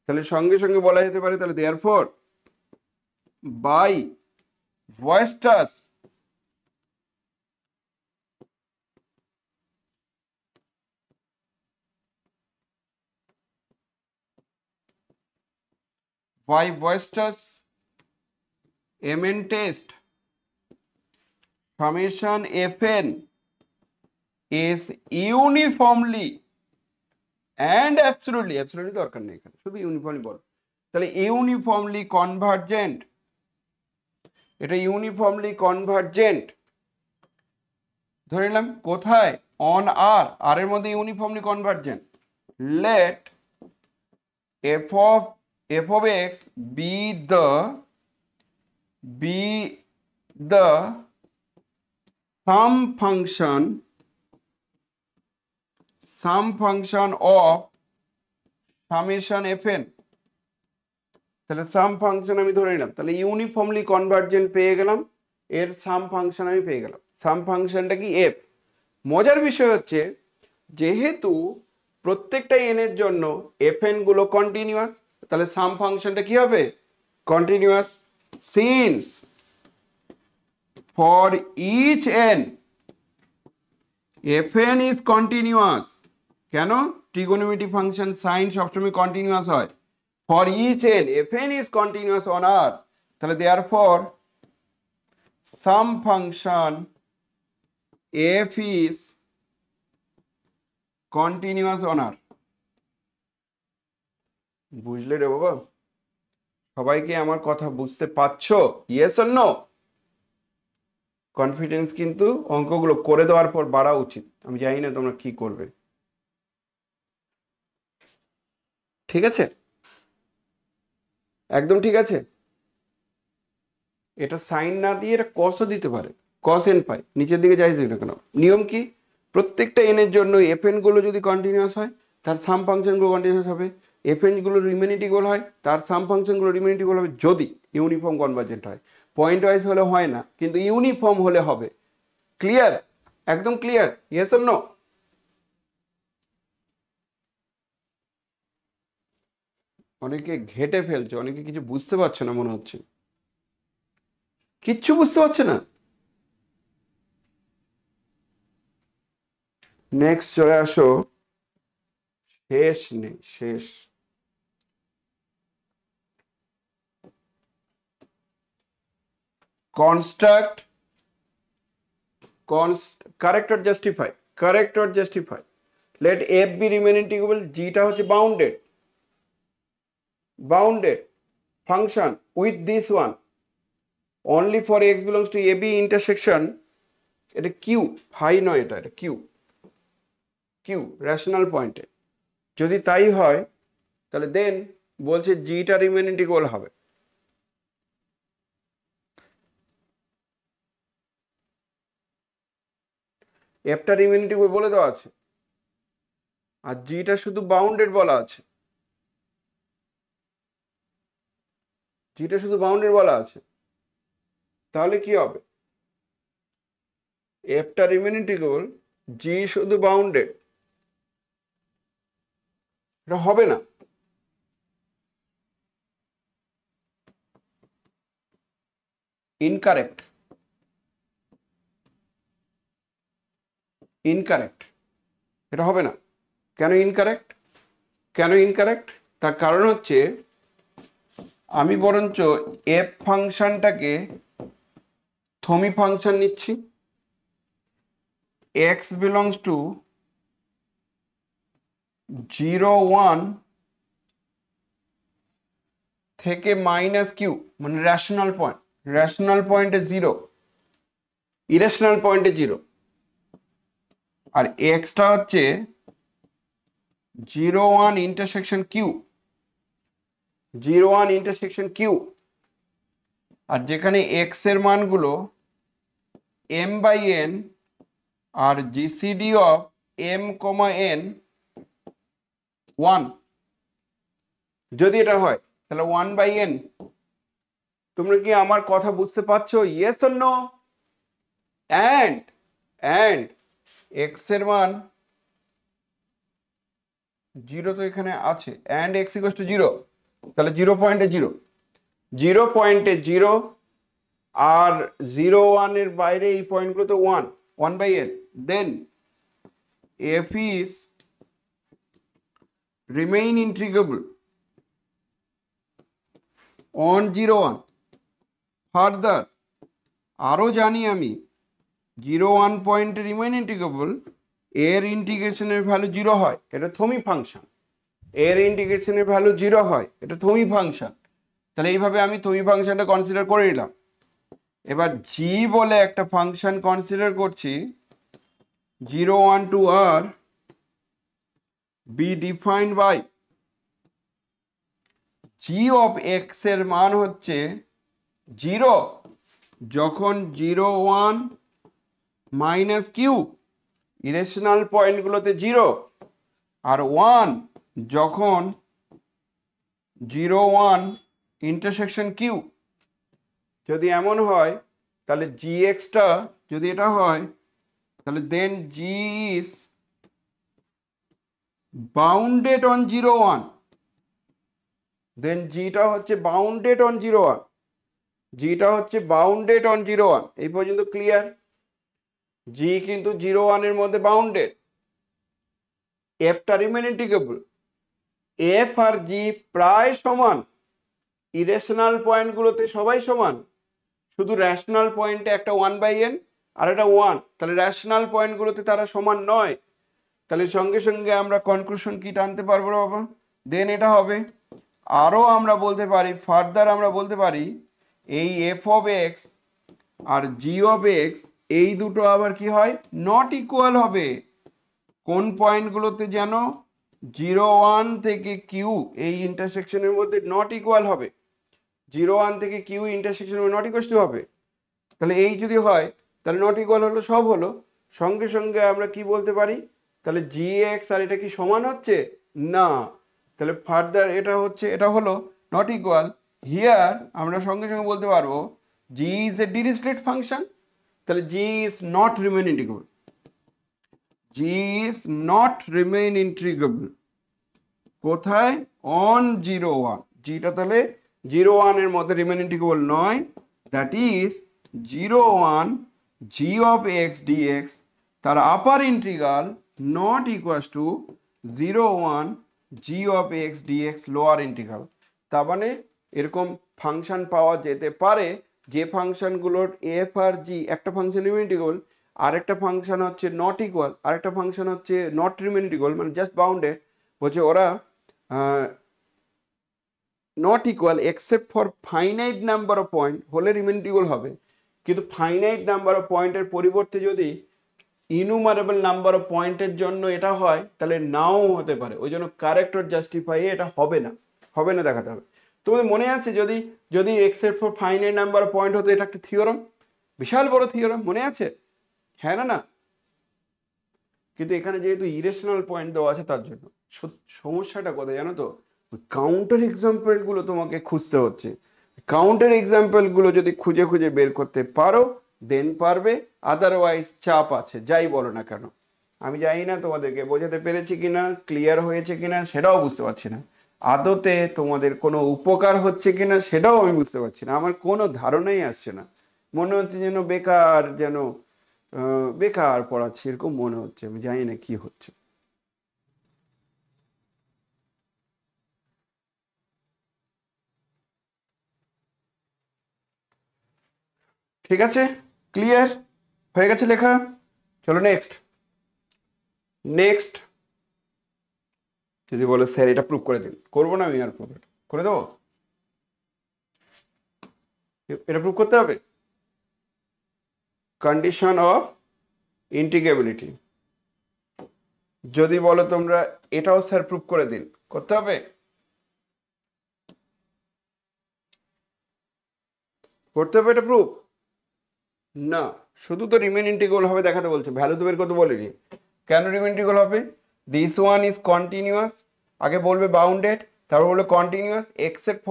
তাহলে সঙ্গে সঙ্গে বলা যেতে পারে তাহলে therefore by Weierstrass mn test summation fn is uniformly and absolutely দরকার নেই এখানে, শুধু ইউনিফর্মলি বলো। তাহলে ইউনিফর্মলি কনভার্জেন্ট, এটা ইউনিফর্মলি কনভার্জেন্ট ধরে নিলাম কোথায়? অন আর, আর এর মধ্যে uniformly convergent. Let f of x be the sum function of summation fn। তাহলে সাম ফাংশন আমি ধরে নিলাম, তাহলে ইউনিফর্মলি কনভার্জেন্ট পেয়ে গেলাম, এর সাম ফাংশন আমি পেয়ে গেলাম। সাম ফাংশনটা কি? এফ। মজার বিষয় হচ্ছে যেহেতু প্রত্যেকটা এন এর জন্য fn গুলো কন্টিনিউয়াস, তাহলে সাম ফাংশনটা কি হবে? Continuous. Since for each n fn is continuous, কেন? ট্রিগোনোমেট্রিক ফাংশন সাইন সবসময় কন্টিনিউয়াস হয়। For each n fn is continuous on R, তাহলে therefore some function f is continuous on R। বুঝলে রে বাবা? সবাইকে আমার কথা বুঝতে পারছো? Yes or no? কনফিডেন্স কিন্তু অঙ্কগুলো করে দেওয়ার পর বাড়া উচিত। আমি জানি না তোমরা কি করবে, ঠিক আছে? একদম ঠিক আছে। এটা সাইন না দিয়ে এটা কসও দিতে পারে, কস এন পাই, নিচের দিকে যাই দিই না কেন। নিয়ম কি? প্রত্যেকটা এন এর জন্য এফএন গুলো যদি কন্টিনিউয়াস হয় তার সাম ফাংশন গুলো কন্টিনিউয়াস হবে, এফএন গুলো রিমেনিটি গোল হয় তার সাম ফাংশন গুলো রিমেনিটি গোল হবে, যদি ইউনিফর্ম কনভার্জেন্ট হয়। পয়েন্ট ওয়াইজ হলে হয় না, কিন্তু ইউনিফর্ম হলে হবে। ক্লিয়ার? একদম ক্লিয়ার? Yes or no? অনেকে ঘেটে ফেলছে, অনেকে কিছু বুঝতে পারছে না মনে হচ্ছে, কিচ্ছু বুঝতে পারছে না। নেক্সট চলে আসো, শেষ নেই, শেষ construct correct or justify, correct or justify, let f be remain integrable, g টা হচ্ছে bounded function with this one only for x belongs to ab intersection, এটা q, phi নয়, এটা q rational পয়েন্টে যদি তাই হয় তাহলে দেন বলছে g টা রিমেন ইন্টিগ্রেবল হবে। f টা রিমেন ইন্টিগ্রেবল বলে দেওয়া আছে আর g টা শুধু বাউন্ডেড বলা আছে, তাহলে কি হবে, f টা রিমেন ইন্টিগ্রেবল, g শুধু বাউন্ডেড, এটা হবে না। ইনকারেক্ট, এটা হবে না। কেন ইনকারেক্ট? তার কারণ হচ্ছে আমি বরঞ্চ এফ ফাংশনটাকে থমি ফাংশন নিচ্ছি, এক্স বিলংস টু 0, 1 থেকে মাইনাস কিউ, মানে রেশনাল পয়েন্টে 0, ইরেশনাল পয়েন্টে 0, আর এক্সটা হচ্ছে 0, 1 ইন্টারসেকশন কিউ, আর যেখানে এক্স এর মানগুলো m বাই n আর জিসিডি অফ m, n 1, যদি এটা হয় তাহলে 1 বাই n। তোমরা কি আমার কথা বুঝতে পারছো? Yes or no? And x এর মান 0 তো এখানে আছে, অ্যান্ড x ইকুয়ালস টু 0, তাহলে 0.0 আর 0, 1 এর বাইরে এই পয়েন্টগুলো তো 1 by n, then f is remain integrable on 0, 1। Further আরো জানি আমি 0, 1 পয়েন্টে রিমেইন ইন্টিগ্রেবল, এর ইন্টিগ্রেশনের ভ্যালু 0 হয়, এটা থমি ফাংশন, এর ইন্টিগ্রেশনের ভ্যালু 0 হয়, এটা থমি ফাংশন। তাহলে এইভাবে আমি থমি ফাংশনটা কনসিডার করে নিলাম। এবার জি বলে একটা ফাংশন কনসিডার করছি, 0, 1 to r be defined by g of x এর মান হচ্ছে 0 যখন 0, 1 মাইনাস কিউ, ইরেশনাল পয়েন্টগুলোতে 0, আর 1 যখন 0, 1 ইন্টারসেকশন কিউ। যদি এমন হয় তাহলে gx-টা যদি এটা হয় তাহলে দেন g is bounded on 0, 1, দেন g-টা হচ্ছে bounded on 0, 1, g-টা হচ্ছে bounded on 0, 1। এই পর্যন্ত ক্লিয়ার? g কিন্তু 0, 1 এর মধ্যে বাউন্ডেড, f-টা রিমেইন ইন্টিগ্রেবল, f আর g প্রায় সমান, ইরেশনাল পয়েন্টগুলোতে সবাই সমান, শুধু রেশনাল পয়েন্টে একটা 1 বাই n আর একটা 1, তাহলে রেশনাল পয়েন্টগুলোতে তারা সমান নয়। তাহলে সঙ্গে সঙ্গে আমরা কনক্লুশন কি টানতে পারবো বাবা? দেন এটা হবে। আরও আমরা বলতে পারি, ফার্দার আমরা বলতে পারি এই এফ অফ এক্স আর জি অফ এক্স এই দুটো আবার কি হয়, নট ইকুয়াল হবে। কোন পয়েন্টগুলোতে যেন 0, 1 থেকে কিউ এই ইন্টারসেকশনের মধ্যে নট ইকুয়াল হবে, 0, 1 থেকে কিউ ইন্টারসেকশনের মধ্যে নট ইকুয়াল টু হবে। তাহলে এই যদি হয় তাহলে নট ইকুয়াল হলো, সব হলো। সঙ্গে সঙ্গে আমরা কি বলতে পারি, তাহলে জি এক্স আর এটা কি সমান হচ্ছে না, তাহলে ফার্দার এটা হচ্ছে, এটা হলো নট ইকুয়াল। হিয়ার আমরা সঙ্গে সঙ্গে বলতে পারবো g is a Dirichlet function, তাহলে g is not Riemann integrable, g is not Riemann integrable কোথায়, অন 0, 1, জিটা তাহলে 0, 1 এর মধ্যে রিমেইন ইন্টিগ্রেবল নয়, that is 0, 1 g of x dx, তার upper integral not equals to 0 1 g of x dx lower integral. তার মানে এরকম ফাংশন পাওয়া যেতে পারে যে ফাংশনগুলোর এফ আর জি, একটা ফাংশন রিমেন ইন্টিগ্রাল, আরেকটা ফাংশন হচ্ছে নট ইকুয়াল, আরেকটা ফাংশন হচ্ছে নট রিমেন ইকুয়াল, মানে জাস্ট বাউন্ডেড। বলছে ওরা not equal except for finite number of point হলে রিমেন ইকুয়াল হবে, কিন্তু ফাইনাইট নাম্বার অফ পয়েন্টের পরিবর্তে যদি ইনুমারেবল নাম্বার অফ পয়েন্টের জন্য এটা হয় তাহলে নাও হতে পারে। ওই জন্য কারেক্ট অর জাস্টিফাই এটা হবে না, হবে না দেখাতে হবে। তোমাদের মনে আছে যদি যদি except for finite number of point হতো, এটা একটা থিওরাম, বিশাল বড় থিওরাম, মনে আছে? হ্যাঁ না? না, কিন্তু এখানে যেহেতু ইরেশনাল পয়েন্ট দেওয়া আছে তার জন্য সমস্যাটা কোথায় জানো তো? কাউন্টার এক্সাম্পলগুলো তোমাকে খুঁজতে হচ্ছে। কাউন্টার এক্সাম্পলগুলো যদি খুঁজে খুঁজে বের করতে পারো দেন পারবে, আদারওয়াইজ চাপ আছে যাই বলো না কেন। আমি জানি না তোমাদেরকে বোঝাতে পেরেছি কিনা, ক্লিয়ার হয়েছে কিনা সেটাও বুঝতে পারছি না, আদতে তোমাদের কোনো উপকার হচ্ছে কিনা সেটাও আমি বুঝতে পারছি না। আমার কোনো ধারণাই আসছে না, মনে হচ্ছে যেন বেকার পড়াচ্ছি এরকম মনে হচ্ছে। আমি জানি না কি হচ্ছে। ঠিক আছে, ক্লিয়ার হয়ে গেছে লেখা? চলো নেক্সট। নেক্সট যদি বলে স্যার এটা প্রুভ করে দিন, করবো না আমি আর প্রুভ, করে দেবো। এটা প্রুভ করতে হবে কন্ডিশন অফ ইন্টিগ্রেবিলিটি। যদি বলো তোমরা এটাও স্যার প্রুভ করে দিন, করতে হবে? করতে হবে এটা প্রুফ? না, শুধু তো রিমেন ইন্টিগ্রাল হবে দেখাতে বলছে, ভ্যালু তো বের করতে বলেনি। কেন রিমেন ইন্টিগ্রাল হবে? দিস ওয়ান ইজ কন্টিনিউয়াস, আগে বলবে বাউন্ডেড, তারপর বলবে continuous except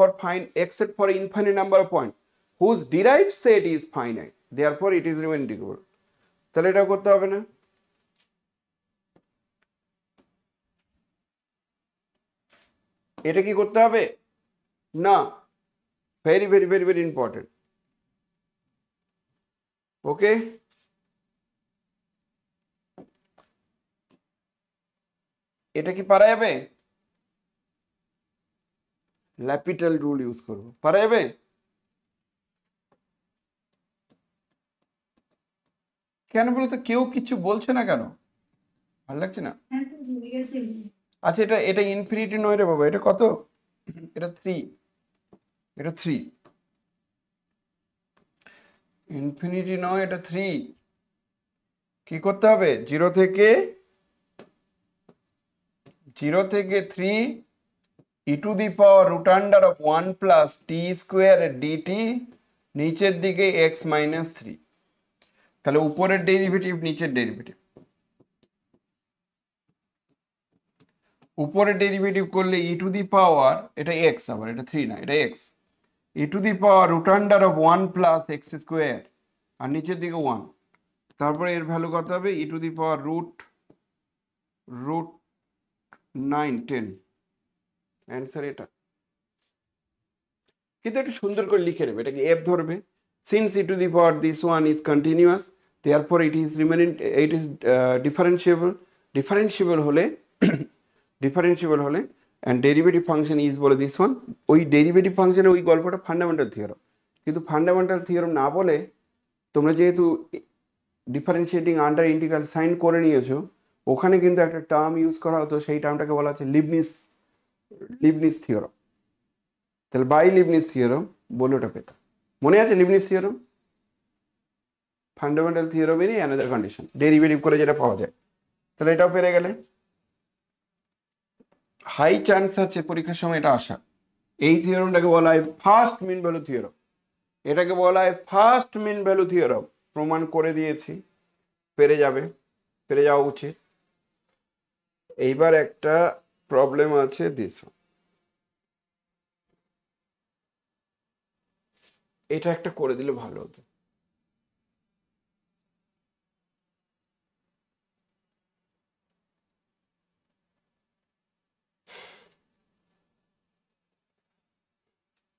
for infinite number of point whose derived set is finite, therefore it is remain integral. তাহলে এটা করতে হবে না? এটা কি করতে হবে? না, very very very very important. Okay, এটা কি পারা যাবে? ল্যাপিটাল রুল ইউজ করবো, পারা যাবে? কেন বলো তো, কেউ কিছু বলছে না কেন? ভালো লাগছে না? আচ্ছা, এটা এটা ইনফিনিটি নয় রে বাবা, এটা কত? এটা 3, এটা 3, ইনফিনিটি নয়, এটা 3। কি করতে হবে? 0 থেকে 3 e to the power root under of 1 plus t square dt, নিচের দিকে x মাইনাস 3। তাহলে উপরের ডেরিভেটিভ নিচের ডেরিভেটিভ, উপরের ডেরিভেটিভ করলে ই টু দি পাওয়ার, এটা x, আবার এটা 3 না, এটা x, e to the power root under of 1 plus x square, আর নিচের দিকে 1। তারপরে এর ভ্যালু কত হবে? E to the power root 9 10। Answer এটা। কিন্তু একটু সুন্দর করে লিখে নেবে, এটাকে এফ ধরবে। Since E to the power this one is continuous, therefore it is differentiable হলে অ্যান্ড ডেরিভেটিভ ফাংশন ইজ বলে দিস ওয়ান। ওই ডেরিভেটিভ ফাংশনের ওই গল্পটা ফান্ডামেন্টাল থিওরাম, কিন্তু ফান্ডামেন্টাল থিওরাম না বলে তোমরা যেহেতু ডিফারেন্সিয়েটিং আন্ডার ইন্টিগ্রাল সাইন করে নিয়েছো, ওখানে কিন্তু একটা টার্ম ইউজ করা হতো, সেই টার্মটাকে বলা হচ্ছে লিবনিস থিওরাম। তাহলে বাই লিবনিস থিওরাম বলে ওটা পেতাম। মনে আছে লিবনিস থিওরাম? ফান্ডামেন্টাল থিওরামেরই অ্যানাদার কন্ডিশন, ডেরিভেটিভ করে যেটা পাওয়া যায়। তাহলে এটাও পেরে গেলে। হাই চান্স আছে পরীক্ষার সময় এটা আসা। এই থিওরামটাকে বলা হয় ফার্স্ট মিন ভ্যালু থিওরাম, এটাকে বলা হয় ফার্স্ট মিন ভ্যালু থিওরাম। প্রমাণ করে দিয়েছি, পেরে যাওয়া উচিত। এইবার একটা প্রবলেম আছে দিস, এটা একটা করে দিলে ভালো হতো।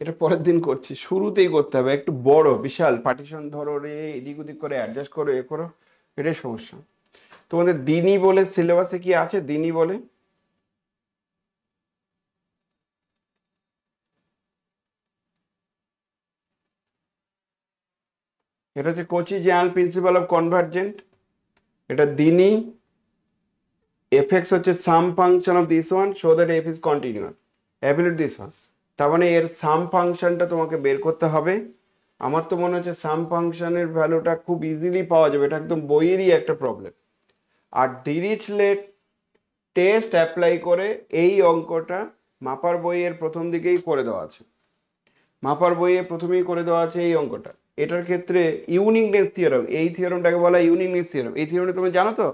এটা পরের দিন করছি, শুরুতেই করতে হবে, একটু বড় বিশাল পার্টিশন ধরো রে, এদিক ওদিক করে অ্যাডজাস্ট করো, এ করো, এটাই সমস্যা। তোমাদের দিনই বলে সিলেবাসে কি আছে? দিনই বলে এটা হচ্ছে Cauchy general principle of convergent. এটা দিনই fx হচ্ছে some function of this one so that f is continuous অ্যাবিলিট দিস ওয়ান। তার মানে এর সাম ফাংশনটা তোমাকে বের করতে হবে। আমার তো মনে হচ্ছে সাম ফাংশনের ভ্যালুটা খুব ইজিলি পাওয়া যাবে, এটা একদম বইয়েরই একটা প্রবলেম। আর ডিরিচলেট টেস্ট অ্যাপ্লাই করে এই অঙ্কটা মাপার বইয়ের প্রথম দিকেই করে দেওয়া আছে, মাপার বইয়ে প্রথমেই করে দেওয়া আছে এই অঙ্কটা। এটার ক্ষেত্রে ইউনিকনেস থিওরেম, এই থিওরেমটাকে বলা হয় ইউনিকনেস থিওরেম। এই থিওরেমটা তুমি জানো তো?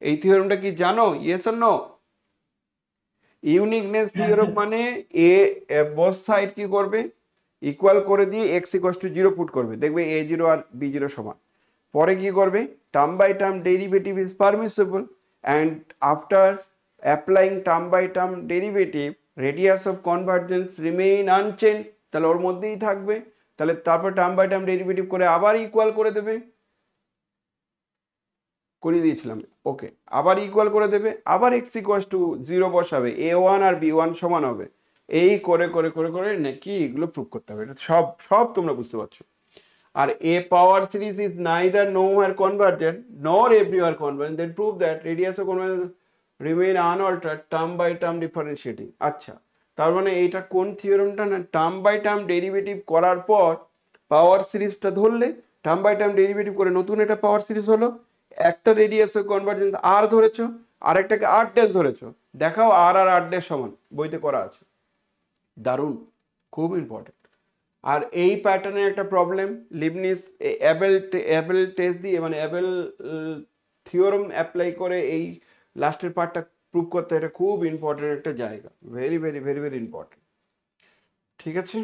এই থিওরেমটা কি জানো? Yes or no? Uniqueness theorem মানে এ বোথ সাইড কি করবে, ইকুয়াল করে দিয়ে x ইকুয়াল টু 0 পুট করবে, দেখবে a0 আর b0 সমান। পরে কি করবে, term by term derivative is permissible and after applying term by term derivative radius of convergence remain unchange, তাহলে ওর মধ্যেই থাকবে। তাহলে তারপর টার্ম বাই টার্ম ডেরিভেটিভ করে আবার ইকুয়াল করে দেবে, করে দিয়েছিলাম, ওকে, আবার ইকুয়াল করে দেবে, আবার x ইকুয়াল টু 0 বসাবে, a1 আর b1 সমান হবে। এই করে করে করে করে নাকি এগুলো প্রুভ করতে হবে। এটা সব সব তোমরা বুঝতে পারছো। আর a power series is neither nowhere convergent nor everywhere convergent, then prove that radius of convergence remain unaltered term by term differentiating। আচ্ছা, তার মানে এইটা কোন থিওরেমটা না, টার্ম বাই টার্ম ডেরিভেটিভ করার পর পাওয়ার সিরিজটা ধরলে, টার্ম বাই টার্ম ডেরিভেটিভ করে নতুন একটা পাওয়ার সিরিজ হলো, একটা রেডিয়াস অফ কনভার্জেন্স আর ধরেছো, আরেকটাকে আর ড্যাশ ধরেছো, দেখাও আর আর আর ড্যাশ সমান, বইতে করা আছে। দারুণ, খুব ইম্পর্টেন্ট। আর এই প্যাটার্নের একটা প্রবলেম লিবনিস অ্যাবেল টেস্ট দিয়ে, মানে অ্যাবেল থিওরেম অ্যাপ্লাই করে এই লাস্টের পার্টটা প্রুভ করতে, এটা খুব ইম্পর্টেন্ট একটা জায়গা, very very very very important. ঠিক আছে,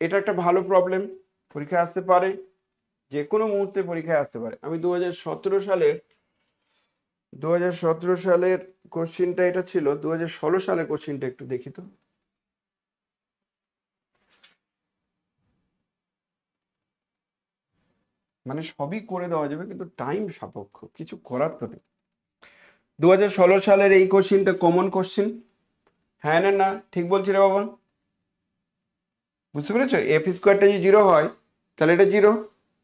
এটা একটা ভালো প্রবলেম, পরীক্ষায় আসতে পারে, যে কোনো মুহূর্তে পরীক্ষায় আসতে পারে। আমি 2017 সালের কোশ্চিনটা এটা ছিল, 2016 সালের কোশ্চিনটা একটু দেখি তো। মানে সবই করে দেওয়া যাবে কিন্তু টাইম সাপেক্ষ, কিছু করার তো নেই। 2016 সালের এই কোশ্চিনটা কমন কোশ্চিন, হ্যাঁ না না ঠিক বলছি রে বাবা? বুঝতে পেরেছো? এফ স্কোয়ারটা যদি 0 হয় তাহলে এটা 0,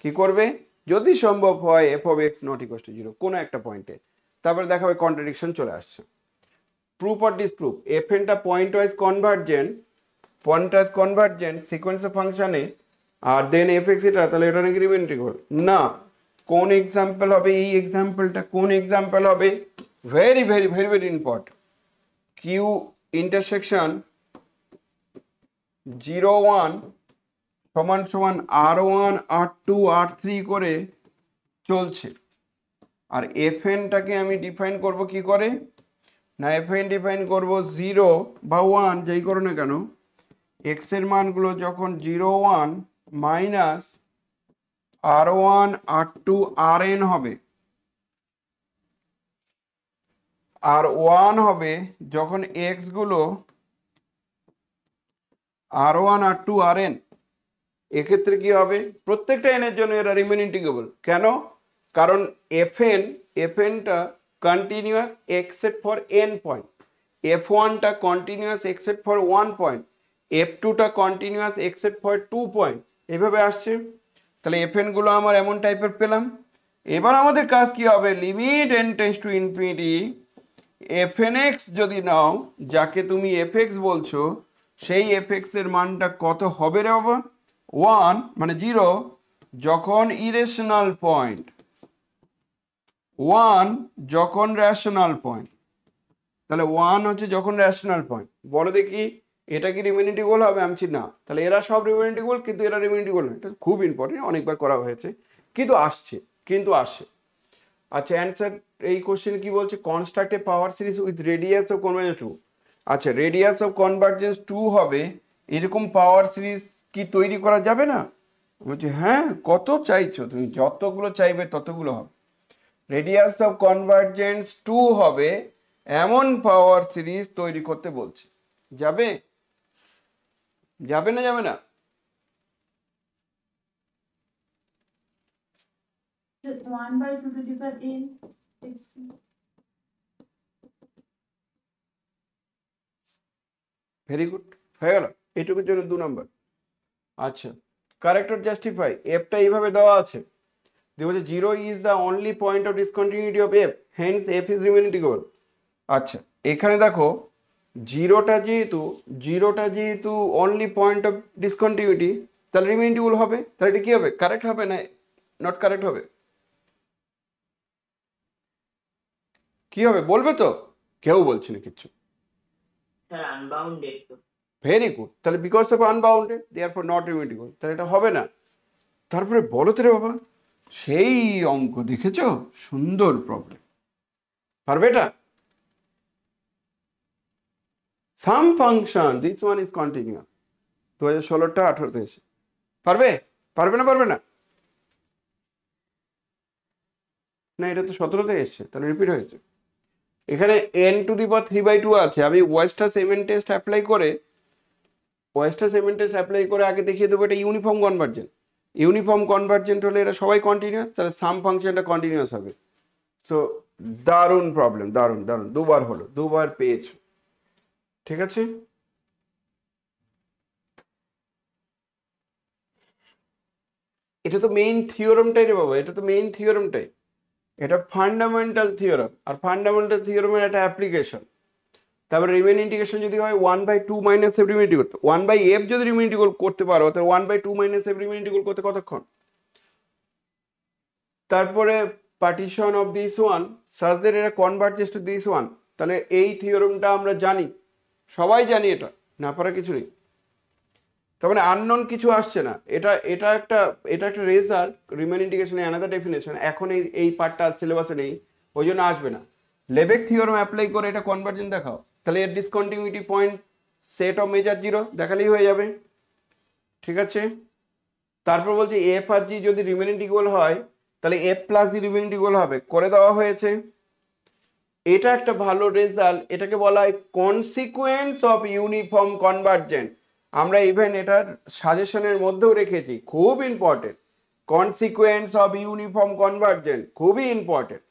কি করবে, যদি সম্ভব হয় f of x not equal to 0 কোনো একটা পয়েন্টে। তারপরে দেখাবে কন্ট্রাডিকশন চলে আসছে। প্রুফ অর ডিসপ্রুফ, এফ এনটা pointwise convergent sequence of ফাংশনে, আর দেন এফ এক্স এটা, তাহলে এটা নাকি রিমেইন ইকুয়াল না। কোন এক্সাম্পল হবে এই এক্সাম্পলটা, কোন এক্সাম্পল হবে, very very very very important. Q intersection 0 1 সমান সমান R1 R2 R3 করে চলছে। আর এফ এনটাকে আমি ডিফাইন করব কি করে না, এফ এন ডিফাইন করব 0 বা 1 যাই করো না কেন, এক্স এর মানগুলো যখন 0 1 মাইনাস R1 R2 Rn হবে, আর 1 হবে যখন এক্স গুলো R1 R2 Rn, এক্ষেত্রে কি হবে, প্রত্যেকটা এন এর জন্য এরা রিমেইন ইন্টিগ্রেবল। কেন? কারণ এফএনটা continuous except for n point, f1টা কন্টিনিউয়াস এক্সেপ্ট ফর 1 পয়েন্ট, f2টা কন্টিনিউয়াস এক্সেপ্ট ফর 2 পয়েন্ট, এভাবে আসছে। তাহলে এফএন গুলো আমার এমন টাইপের পেলাম। এবার আমাদের কাজ কি হবে, limit n tends to infinity fnx যদি নাও, যাকে তুমি fx বলছো, সেই fx এর মানটা কত হবে রে বাবা, 1 মানে 0 যখন ইরেশনাল পয়েন্ট, 1 যখন রেশনাল পয়েন্ট। তাহলে 1 হচ্ছে যখন রেশনাল পয়েন্ট। বলো দেখি এটা কি রিমেইন ইকুয়াল হবে? আমি বলছি না। তাহলে এরা সব রিমেইন ইকুয়াল, কিন্তু এরা রিমেইন ইকুয়াল না। এটা খুব ইম্পর্টেন্ট, অনেকবার করা হয়েছে, কিন্তু আসছে। আচ্ছা, অ্যান্সার এই কোশ্চেন কি বলছে, construct A power series with radius of convergence 2। আচ্ছা, রেডিয়াস অফ কনভার্জেন্স 2 হবে, এরকম পাওয়ার সিরিজ কি তৈরি করা যাবে না? বলছি হ্যাঁ, কত চাইছো তুমি, যতগুলো চাইবে ততগুলো হবে। রেডিয়াস অফ কনভার্জেন্স 2 হবে এমন পাওয়ার সিরিজ তৈরি করতে বলছে, যাবে যাবে না? 1/2 n x। ভেরি গুড, হয়ে গেল এইটুকুর জন্য 2 নম্বর। আচ্ছা, কারেক্ট অর জাস্টিফাই, এফটা এইভাবে দেওয়া আছে, দিয়ে বলছে 0 is the only point of discontinuity of f, hence f is Riemann integrable. আচ্ছা, এখানে দেখো জিরোটা যেহেতু অনলি পয়েন্ট অফ ডিসকন্টিনিউটি, তাহলে রিমেনিটিবল হবে, তাহলে এটা কি হবে, কারেক্ট হবে না নট কারেক্ট হবে? কি হবে বলবে তো? কেউ বলছে না কিচ্ছু। স্যার আনবাউন্ডেড তো। ভেরি গুড, তাহলে because of unbounded therefore not Riemann integrable, তাহলে এটা হবে না। তারপরে বলো তো রে বাবা, সেই অঙ্ক দেখেছো, সুন্দর প্রবলেম, পারবে এটা? Some function this one is continuous, 2016টা 18তে এসে পারবে? পারবে না পারবে না? না, এটা তো 17তে এসছে, তাহলে রিপিট হয়েছে। এখানে n⁵2 আছে, আমি ওয়েস্টার সেমেন্ট টেস্ট অ্যাপ্লাই করে আগে দেখিয়ে দেবো এটা ইউনিফর্ম কনভার্জেন্ট। ইউনিফর্ম কনভার্জেন্ট হলে এরা সবাই কন্টিনিউয়াস, তাহলে সাম ফাংশনটা কন্টিনিউয়াস হবে। সো দারুণ প্রবলেম, দারুণ দারুণ, দুবার হলো, দুবার পেয়েছো, ঠিক আছে। এটা তো মেইন থিওরামটাই রে বাবা, এটা তো মেইন থিওরামটাই, এটা ফান্ডামেন্টাল থিওরাম, আর ফান্ডামেন্টাল থিওরামের একটা অ্যাপ্লিকেশন। তারপরে রিমেইন ইন্টিগ্রেশন যদি হয় 1/2 - f রিমেইন করতে, 1/f যদি রিমেইন করতে পারো, তাহলে 1/2 - f রিমেইন করতে কতক্ষণ? তারপরে partition of this one such that এটা কনভার্জেস টু দিস ওয়ান, তাহলে এই থিওরামটা আমরা জানি, সবাই জানি, এটা না পারা কিছু নেই। তার মানে আননোন কিছু আসছে না, এটা একটা রেজাল্ট, রিমেইন ইন্টিগ্রেশনের অ্যানাদার ডেফিনেশন, এখন এই পার্টটা সিলেবাসে নেই, ওই জন্য আসবে না। লেবেক থিওরাম অ্যাপ্লাই করে এটা কনভার্জেন্ট দেখাও, তাহলে এর discontinuity point set of measure 0 দেখালেই হয়ে যাবে, ঠিক আছে। তারপর বলছে এফ আর জি যদি রিমেইন ইকুয়াল হয়, তাহলে এফ প্লাস জি রিমেইন ইকুয়াল হবে, করে দেওয়া হয়েছে। এটা একটা ভালো রেজাল্ট, এটাকে বলা হয় কনসিকুয়েন্স অফ ইউনিফর্ম কনভার্জেন্ট। আমরা ইভেন এটার সাজেশনের মধ্যেও রেখেছি, খুব important, consequence of uniform convergent, খুবই ইম্পর্টেন্ট।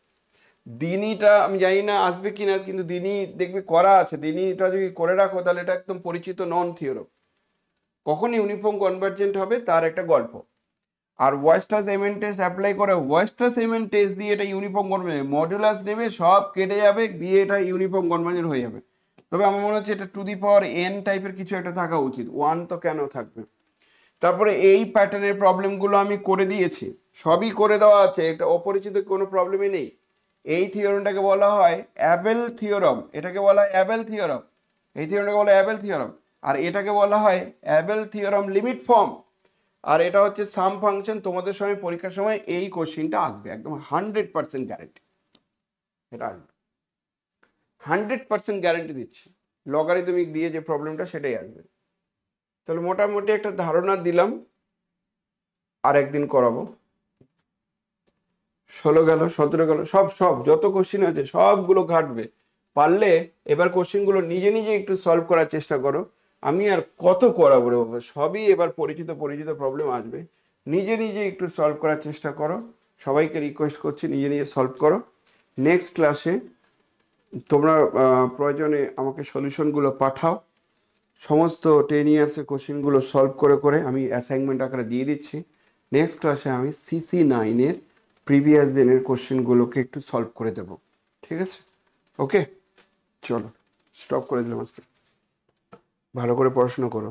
দিনীটা আমি জানি না আসবে কিনা, কিন্তু দিনী দেখবে করা আছে, দিনীটা যদি করে রাখো তাহলে এটা একদম পরিচিত নন থিওরাম, কখন ইউনিফর্ম কনভার্জেন্ট হবে তার একটা গল্প। আর ওয়েস্টার সেমেন্ট টেস্ট অ্যাপ্লাই করে, ওয়েস্টার সেমেন্ট টেস্ট দিয়ে এটা ইউনিফর্ম কনভার্জেন্ট, মডুলাস নেবে, সব কেটে যাবে, দিয়ে এটা ইউনিফর্ম কনভার্জেন্ট হয়ে যাবে। তবে আমার মনে হচ্ছে এটা টু দি পাওয়ার n টাইপের কিছু একটা থাকা উচিত, 1 তো কেন থাকবে। তারপরে এই প্যাটার্নের প্রবলেমগুলো আমি করে দিয়েছি, সবই করে দেওয়া আছে, এটা অপরিচিত কোনো প্রবলেমই নেই। এই থিওরামটাকে বলা হয় অ্যাবেল থিওরাম, এটাকে বলা হয় অ্যাবেল থিওরাম, এই থিওরামটাকে বলা হয় অ্যাবেল থিওরাম, আর এটাকে বলা হয় অ্যাবেল থিওরাম লিমিট ফর্ম। আর এটা হচ্ছে সাম ফাংশন, তোমাদের সময় পরীক্ষার সময় এই কোশ্চিনটা আসবে, একদম 100% গ্যারেন্টি, এটা আসবে 100% গ্যারেন্টি দিচ্ছি, লগারিদমিক দিয়ে যে প্রবলেমটা সেটাই আসবে। তাহলে মোটামুটি একটা ধারণা দিলাম, আর একদিন করাবো। 16 গেল, 17 গেল, সব যত কোশ্চিন আছে সবগুলো ঘাটবে, পারলে এবার কোশ্চিনগুলো নিজে নিজে একটু সলভ করার চেষ্টা করো। আমি আর কত করাবো রে বাবা, সবই এবার পরিচিত প্রবলেম আসবে, নিজে নিজে একটু সলভ করার চেষ্টা করো। সবাইকে রিকোয়েস্ট করছি নিজে নিজে সলভ করো। নেক্সট ক্লাসে তোমরা প্রয়োজনে আমাকে সলিউশনগুলো পাঠাও, সমস্ত 10 ইয়ার্সের কোশ্চিনগুলো সলভ করে আমি অ্যাসাইনমেন্ট আকারে দিয়ে দিচ্ছি। নেক্সট ক্লাসে আমি CC9-এর প্রিভিয়াস দিনের কোশ্চেনগুলোকে একটু সলভ করে দেব, ঠিক আছে? ওকে, চলো স্টপ করে দিলাম আজকে, ভালো করে পড়াশোনা করো।